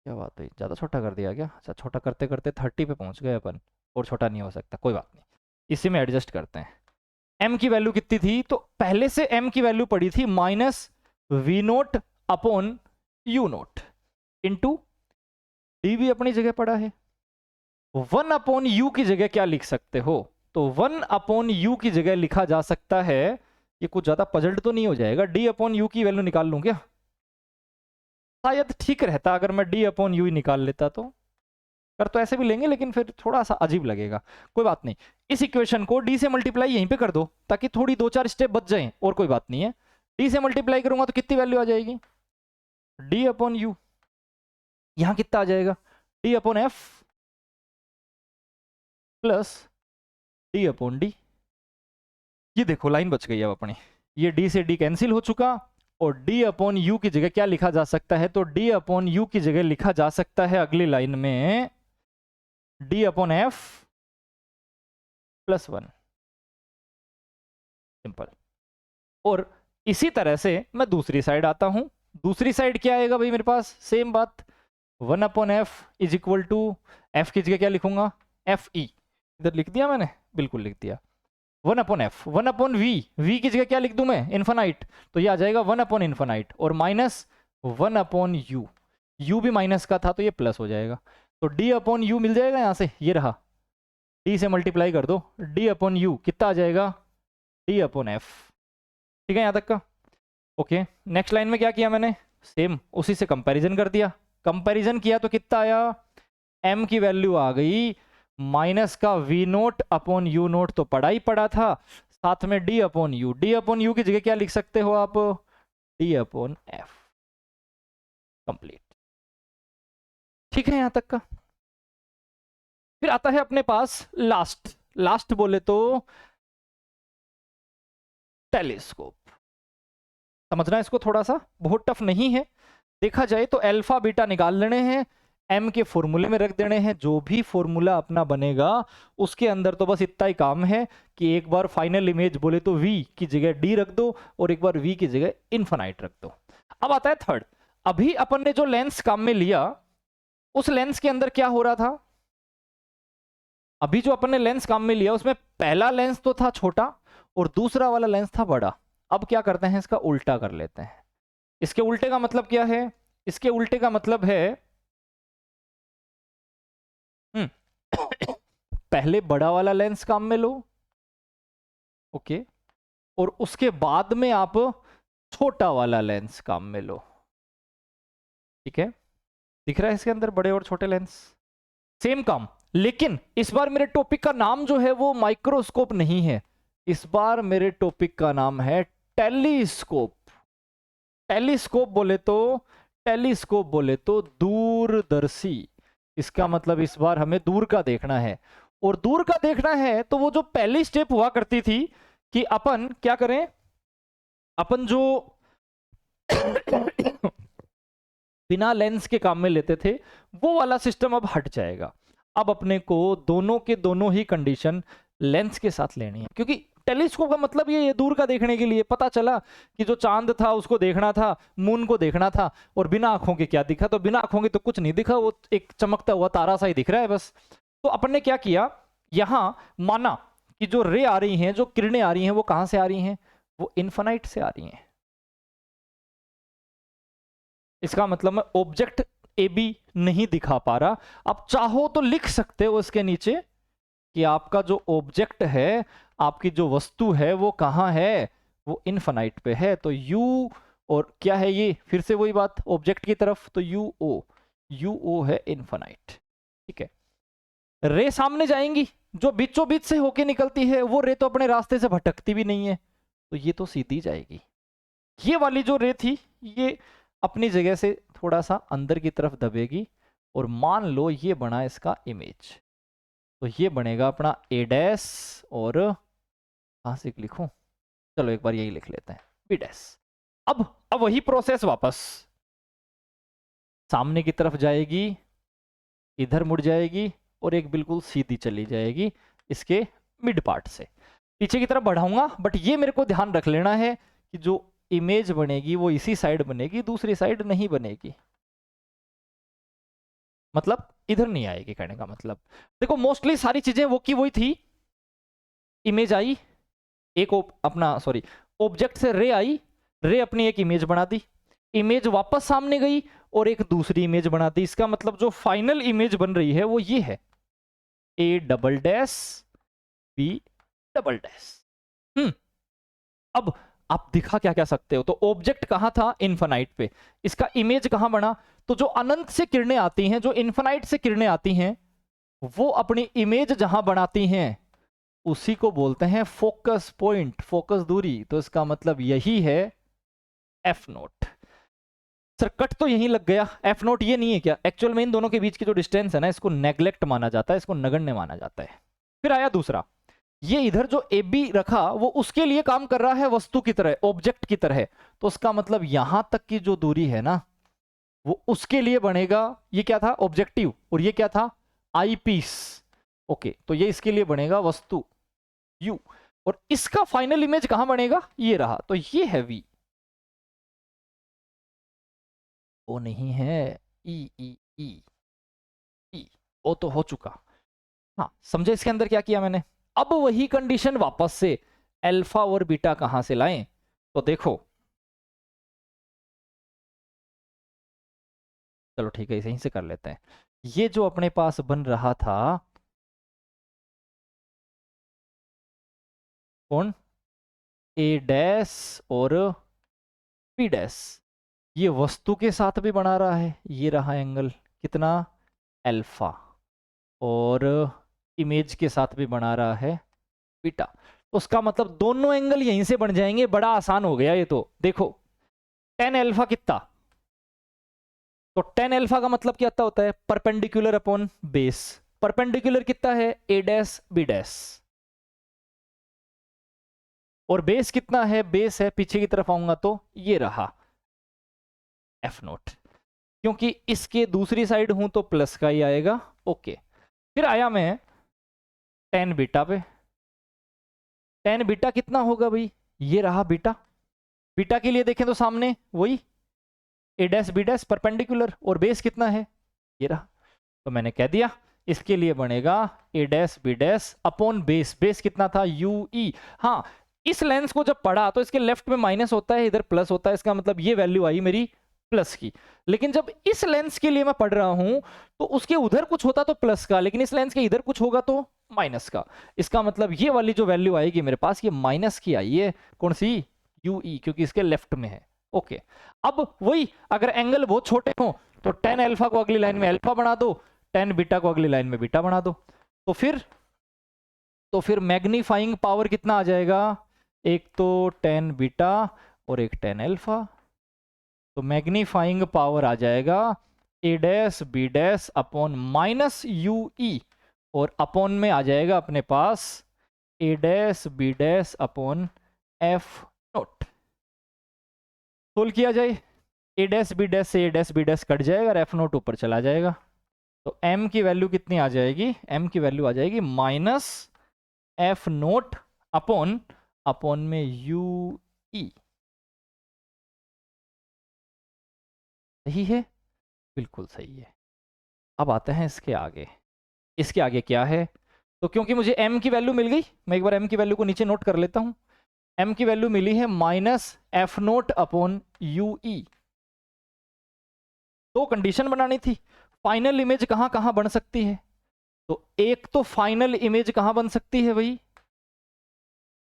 क्या बात है, ज्यादा छोटा कर दिया क्या, अच्छा छोटा करते करते 30 पे पहुंच गए अपन, और छोटा नहीं हो सकता, कोई बात नहीं, इसी में एडजस्ट करते हैं। m की वैल्यू कितनी थी, तो पहले से m की वैल्यू पड़ी थी minus V not upon U not into D, भी अपनी जगह पड़ा है। 1/u की जगह क्या लिख सकते हो, तो 1/u की जगह लिखा जा सकता है, ये कुछ ज्यादा पजल्ड तो नहीं हो जाएगा, d/u की वैल्यू निकाल लूं क्या, शायद ठीक रहता अगर मैं d/u ही निकाल लेता, तो कर तो ऐसे भी लेंगे लेकिन फिर थोड़ा सा अजीब लगेगा, कोई बात नहीं। इस इक्वेशन को d से मल्टीप्लाई यहीं पे कर दो, ताकि थोड़ी 2-4 स्टेप बच जाएं, और कोई बात नहीं है। d से मल्टीप्लाई करूंगा तो कितनी वैल्यू आ जाएगी, d/u, यहां कितना आ जाएगा, d/f प्लस d/d। ये देखो लाइन बच गई अब अपनी, ये d से d कैंसिल हो चुका, और d/u की जगह क्या लिखा जा सकता है, तो d/u की जगह लिखा जा सकता है अगली लाइन में d/f प्लस 1, सिंपल। और इसी तरह से मैं दूसरी साइड आता हूं, दूसरी साइड क्या आएगा भाई मेरे पास, सेम बात, 1/f is equal to, f की जगह क्या लिखूंगा, एफ ई, इधर लिख दिया मैंने, बिल्कुल लिख दिया, 1/f, 1/v, v की जगह क्या लिख दूं मैं, इन्फानाइट, तो ये आ जाएगा 1/इन्फानाइट, और माइनस 1/u, u भी माइनस का था तो ये प्लस हो जाएगा, तो d/u मिल जाएगा यहां से, ये रहा, d से मल्टीप्लाई कर दो, d/u कितना आ जाएगा, d/f। ठीक है यहां तक का, ओके। नेक्स्ट लाइन में क्या किया मैंने, सेम उसी से कंपैरिजन कर दिया, कंपैरिजन किया तो कितना आया, m की वैल्यू आ गई माइनस का v naught upon u note, तो पड़ा ही पड़ा था, साथ में d/u, d/u की जगह क्या लिख सकते हो आप, d/f, कंप्लीट। ठीक है यहां तक का। फिर आता है अपने पास लास्ट, लास्ट बोले तो टेलीस्कोप। समझना इसको थोड़ा सा, बहुत टफ नहीं है, देखा जाए तो अल्फा बीटा निकाल लेने हैं, m के फॉर्मूले में रख देने हैं, जो भी फॉर्मूला अपना बनेगा उसके अंदर तो बस इतना ही काम है कि एक बार फाइनल इमेज बोले तो v की जगह d रख दो, और एक बार v की जगह इन्फानाइट रख दो। अब आता है थर्ड, अभी अपन ने जो लेंस काम में लिया उस लेंस के अंदर क्या हो रहा था, अभी जो अपन ने लेंस काम में लिया उसमें पहला लेंस तो था छोटा और दूसरा वाला लेंस था बड़ा। अब क्या करते हैं, इसका उल्टा कर लेते हैं। इसके उल्टे का मतलब क्या है, इसके उल्टे का मतलब है पहले बड़ा वाला लेंस काम में लो, ओके, और उसके बाद में आप छोटा वाला लेंस काम में लो। ठीक है, दिख रहा है इसके अंदर बड़े और छोटे लेंस, सेम काम। लेकिन इस बार मेरे टॉपिक का नाम जो है वो माइक्रोस्कोप नहीं है, इस बार मेरे टॉपिक का नाम है टेलीस्कोप। टेलीस्कोप बोले तो दूरदर्शी। इसका मतलब इस बार हमें दूर का देखना है, और दूर का देखना है तो वो जो पहली स्टेप हुआ करती थी कि अपन क्या करें, अपन जो बिना लेंस के काम में लेते थे वो वाला सिस्टम अब हट जाएगा। अब अपने को दोनों के दोनों ही कंडीशन लेंस के साथ लेनी है, क्योंकि टेलीस्कोप का मतलब ये दूर का देखने के लिए। पता चला कि जो चांद था उसको देखना था, मून को देखना था, और बिना आंखों के क्या दिखा, तो बिना आंखों के तो कुछ नहीं दिखा, वो एक चमकता हुआ तारा सा ही दिख रहा है बस। तो अपन ने क्या किया, यहां माना कि जो रे आ रही हैं, जो किरणें आ रही हैं, वो कहां से आ रही हैं, वो इन्फिनाइट से आ रही हैं। इसका मतलब मैं ऑब्जेक्ट ए बी नहीं दिखा पा रहा। आप चाहो तो लिख सकते हो इसके नीचे कि आपका जो ऑब्जेक्ट है, आपकी जो वस्तु है वो कहाँ है, वो इन्फिनाइट पे है। तो यू और क्या है ये, फिर से वही बात ऑब्जेक्ट की तरफ, तो यू ओ है इन्फिनाइट। ठीक है, रे सामने जाएंगी, जो बीचों बीच से होके निकलती है वो रे तो अपने रास्ते से भटकती भी नहीं है, तो ये तो सीधी जाएगी। ये वाली जो रे थी ये अपनी जगह से थोड़ा सा अंदर की तरफ दबेगी, और मान लो ये बना इसका इमेज, तो ये बनेगा अपना ए डैश, और कहां से लिखूं, चलो एक बार यही लिख लेते हैं, बी डैश। अब वही प्रोसेस वापस सामने की तरफ जाएगी, इधर मुड़ जाएगी, और एक बिल्कुल सीधी चली जाएगी इसके मिड पार्ट से। पीछे की तरफ बढ़ाऊंगा, बट ये मेरे को ध्यान रख लेना है कि जो इमेज बनेगी वो इसी साइड बनेगी, दूसरी साइड नहीं बनेगी, मतलब इधर नहीं आएगी। कहने का मतलब देखो, मोस्टली सारी चीजें वो की वही थी। इमेज आई, एक अपना सॉरी ऑब्जेक्ट से रे आई, रे अपनी एक इमेज बना दी, इमेज वापस सामने गई और एक दूसरी इमेज बना दी। इसका मतलब जो फाइनल इमेज बन रही है वो ये है, A double dash B double dash. अब आप दिखा क्या क्या सकते हो, तो ऑब्जेक्ट कहां था, इन्फिनाइट पे, इसका इमेज कहां बना, तो जो अनंत से किरणें आती हैं, जो इन्फिनाइट से किरणें आती हैं, वो अपनी इमेज जहां बनाती हैं उसी को बोलते हैं फोकस पॉइंट, फोकस दूरी। तो इसका मतलब यही है एफ नोट। सर कट तो यहीं लग गया, एफ नोट ये नहीं है क्या, एक्चुअल में इन दोनों के बीच की जो डिस्टेंस है ना, इसको नेग्लेक्ट माना जाता है, इसको नगण्य माना जाता है। फिर आया दूसरा, ये इधर जो ए बी रखा वो उसके लिए काम कर रहा है वस्तु की तरह, ऑब्जेक्ट की तरह, तो उसका मतलब यहां तक की जो दूरी है ना वो उसके लिए बनेगा। ये क्या था, ऑब्जेक्टिव, और ये क्या था, आई पीस। ओके, तो ये इसके लिए बनेगा वस्तु यू, और इसका फाइनल इमेज कहां बनेगा, ये रहा, तो ये है वी। ओ नहीं है, ई ई ई ई, ओ तो हो चुका। हाँ समझे इसके अंदर क्या किया मैंने। अब वही कंडीशन वापस से अल्फा और बीटा कहां से लाएं, तो देखो, चलो ठीक है यहीं से कर लेते हैं। ये जो अपने पास बन रहा था कौन, ए डैश और बी डैश, ये वस्तु के साथ भी बना रहा है, ये रहा एंगल कितना, अल्फा, और इमेज के साथ भी बना रहा है बीटा। तो उसका मतलब दोनों एंगल यहीं से बन जाएंगे, बड़ा आसान हो गया ये तो। देखो टेन अल्फा कितना, तो टेन अल्फा का मतलब क्या होता है, परपेंडिकुलर अपॉन बेस। परपेंडिकुलर कितना है, ए डैश बी डैश, और बेस कितना है, बेस है पीछे की तरफ आऊंगा तो ये रहा एफ नोट, क्योंकि इसके दूसरी साइड हूं तो प्लस का ही आएगा। ओके, फिर आया मैं टेन बीटा पे, टेन बीटा कितना होगा भाई, ये रहा बीटा। बीटा के लिए देखें तो सामने वही ए डैश बी डैश परपेंडिकुलर, और बेस कितना है, ये रहा। तो मैंने कह दिया इसके लिए बनेगा A dash B dash upon base, base कितना था यू ई। हाँ, इस लेंस को जब पढ़ा तो इसके लेफ्ट में माइनस होता है, इधर प्लस होता है, इसका मतलब ये वैल्यू आई मेरी प्लस की। लेकिन जब इस लेंस के लिए मैं पढ़ रहा हूं तो उसके उधर कुछ होता तो प्लस का, लेकिन इस लेंस के इधर कुछ होगा तो माइनस का। इसका मतलब ये वाली जो वैल्यू आएगी मेरे पास, ये माइनस की आई है, कौन सी, यूई, क्योंकि इसके लेफ्ट में है। ओके, अब वही अगर एंगल बहुत छोटे हो तो tan अल्फा को अगली लाइन में अल्फा बना दो, tan बीटा को अगली लाइन में बीटा बना दो। तो फिर मैग्नीफाइंग पावर कितना आ जाएगा, एक तो tan बीटा और एक tan अल्फा। तो मैग्नीफाइंग पावर आ जाएगा a dash b dash upon minus ui, और अपॉन में आ जाएगा अपने पास a dash b dash upon f note. Solve किया जाए, a डैश b डैश से a dash b dash cut जाएगा और f नोट ऊपर चला जाएगा। तो m की वैल्यू कितनी आ जाएगी, m की वैल्यू आ जाएगी माइनस f नोट अपॉन में ui। सही है, बिल्कुल सही है। अब आते हैं इसके आगे, इसके आगे क्या है। तो क्योंकि मुझे m की वैल्यू मिल गई, मैं एक बार m की वैल्यू को नीचे नोट कर लेता हूं। m की वैल्यू मिली है minus F not upon U E. तो कंडीशन बनानी थी, फाइनल इमेज कहां कहां बन सकती है। तो एक तो फाइनल इमेज कहां बन सकती है भाई,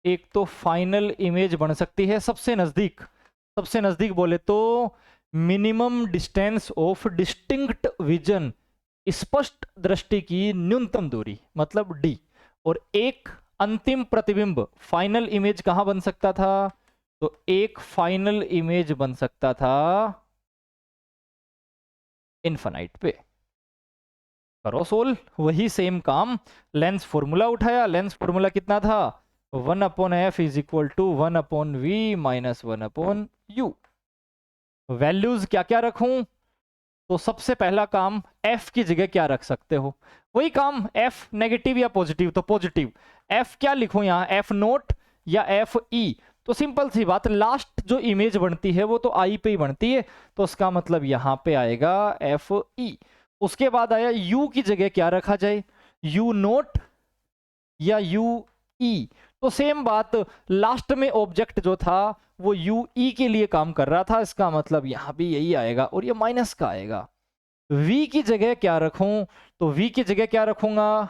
एक तो फाइनल इमेज बन सकती है सबसे नजदीक बोले तो minimum distance of distinct vision, स्पष्ट दृष्टि की न्यूनतम दूरी, मतलब d। और एक अंतिम प्रतिबिंब, फाइनल इमेज कहां बन सकता था, तो एक फाइनल इमेज बन सकता था इनफाइनाइट पे। करो सोल्व, वही सेम काम। लेंस फॉर्मूला उठाया, लेंस फॉर्मूला कितना था, 1/f is equal to 1/v minus 1/u। Values क्या क्या रखूं, तो सबसे पहला काम f की जगह क्या रख सकते हो, वही काम, f नेगेटिव या पॉजिटिव, तो पॉजिटिव। f क्या लिखूं यहाँ, f नोट या f e, तो सिंपल सी बात, लास्ट जो इमेज बनती है वो तो आई पे ही बनती है, तो उसका मतलब यहाँ पे आएगा f e। उसके बाद आया u की जगह क्या रखा जाए, u नोट या u e, तो सेम बात, लास्ट में ऑब्जेक्ट जो था वो यू ई के लिए काम कर रहा था, इसका मतलब यहां भी यही आएगा और ये माइनस का आएगा। v की जगह क्या रखूं, तो v की जगह क्या रखूंगा,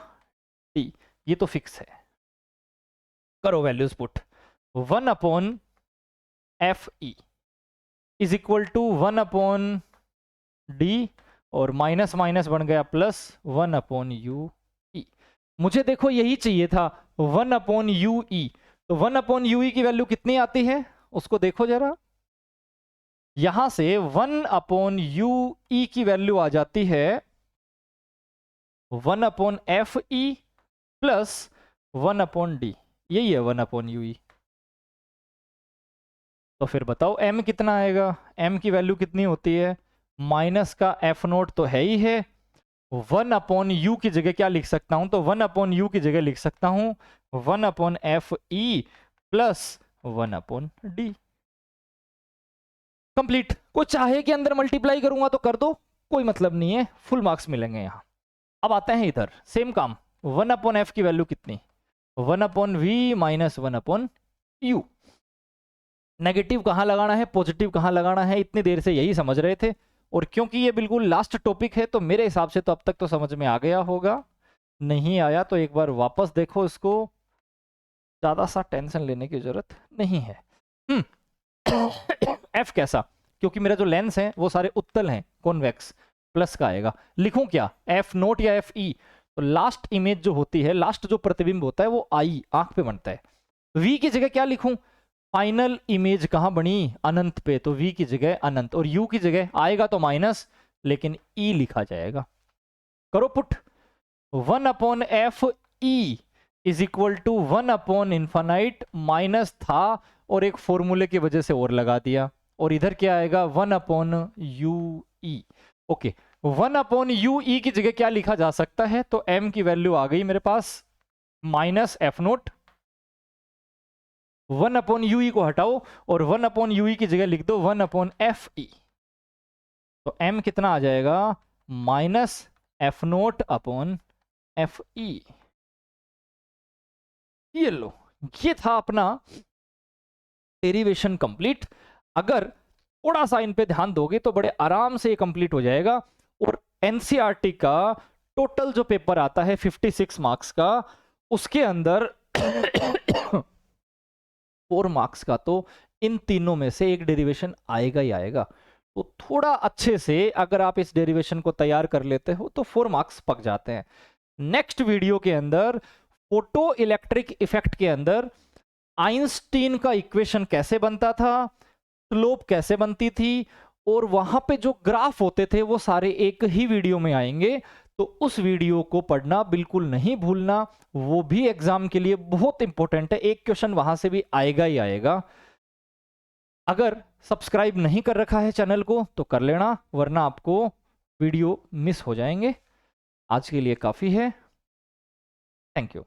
t, ये तो फिक्स है। करो values put, 1/f e is equal to 1/d, और माइनस माइनस बन गया प्लस 1/u e। मुझे देखो यही चाहिए था 1/u e, तो 1/u e की वैल्यू कितनी आती है उसको देखो जरा, यहां से 1/u e की वैल्यू आ जाती है 1/f e प्लस 1/d, यही है 1/u e। तो फिर बताओ m कितना आएगा, m की वैल्यू कितनी होती है, माइनस का f नोट तो है ही है, 1/u की जगह क्या लिख सकता हूं, तो 1/u की जगह लिख सकता हूं 1/f e plus 1/d। Complete. कोई चाहे कि अंदर मल्टीप्लाई करूंगा तो कर दो, कोई मतलब नहीं है, फुल मार्क्स मिलेंगे यहां। अब आते हैं इधर, सेम काम, 1/f की वैल्यू कितनी, 1/v माइनस 1/u। नेगेटिव कहां लगाना है, पॉजिटिव कहां लगाना है, इतनी देर से यही समझ रहे थे, और क्योंकि ये बिल्कुल लास्ट टॉपिक है तो मेरे हिसाब से तो अब तक तो समझ में आ गया होगा, नहीं आया तो एक बार वापस देखो इसको, ज्यादा सा टेंशन लेने की जरूरत नहीं है। एफ कैसा, क्योंकि मेरा जो लेंस है वो सारे उत्तल हैं, कॉन्वेक्स, प्लस का आएगा। लिखूं क्या, एफ नोट या एफ ई, तो लास्ट इमेज जो होती है, लास्ट जो प्रतिबिंब होता है वो आई, आंख पे बनता है। वी की जगह क्या लिखूं, फाइनल इमेज कहां बनी, अनंत पे, तो वी की जगह अनंत, और यू की जगह आएगा तो माइनस, लेकिन ई लिखा जाएगा। करो put, 1/f e is equal to 1/इनफाइनाइट, माइनस था और एक फॉर्मूले की वजह से और लगा दिया, और इधर क्या आएगा 1/ue। ओके, 1/ue की जगह क्या लिखा जा सकता है, तो m की वैल्यू आ गई मेरे पास माइनस एफ नोट, 1/ue को हटाओ और 1/ue की जगह लिख दो 1/fe, तो m कितना आ जाएगा minus F not upon F E. ये लो, ये था अपना डेरिवेशन कंप्लीट। अगर थोड़ा सा इन पे ध्यान दोगे तो बड़े आराम से ये कंप्लीट हो जाएगा, और एनसीईआरटी का टोटल जो पेपर आता है 56 मार्क्स का, उसके अंदर 4 मार्क्स का तो इन तीनों में से एक डेरिवेशन आएगा ही आएगा। तो थोड़ा अच्छे से अगर आप इस डेरिवेशन को तैयार कर लेते हो तो 4 मार्क्स पक जाते हैं। नेक्स्ट वीडियो के अंदर फोटो इलेक्ट्रिक इफेक्ट के अंदर आइंस्टीन का इक्वेशन कैसे बनता था, स्लोप कैसे बनती थी, और वहां पे जो ग्राफ होते थे वो सारे एक ही वीडियो में आएंगे। तो उस वीडियो को पढ़ना बिल्कुल नहीं भूलना, वो भी एग्जाम के लिए बहुत इंपॉर्टेंट है, एक क्वेश्चन वहां से भी आएगा ही आएगा। अगर सब्सक्राइब नहीं कर रखा है चैनल को तो कर लेना, वरना आपको वीडियो मिस हो जाएंगे। आज के लिए काफी है। Thank you.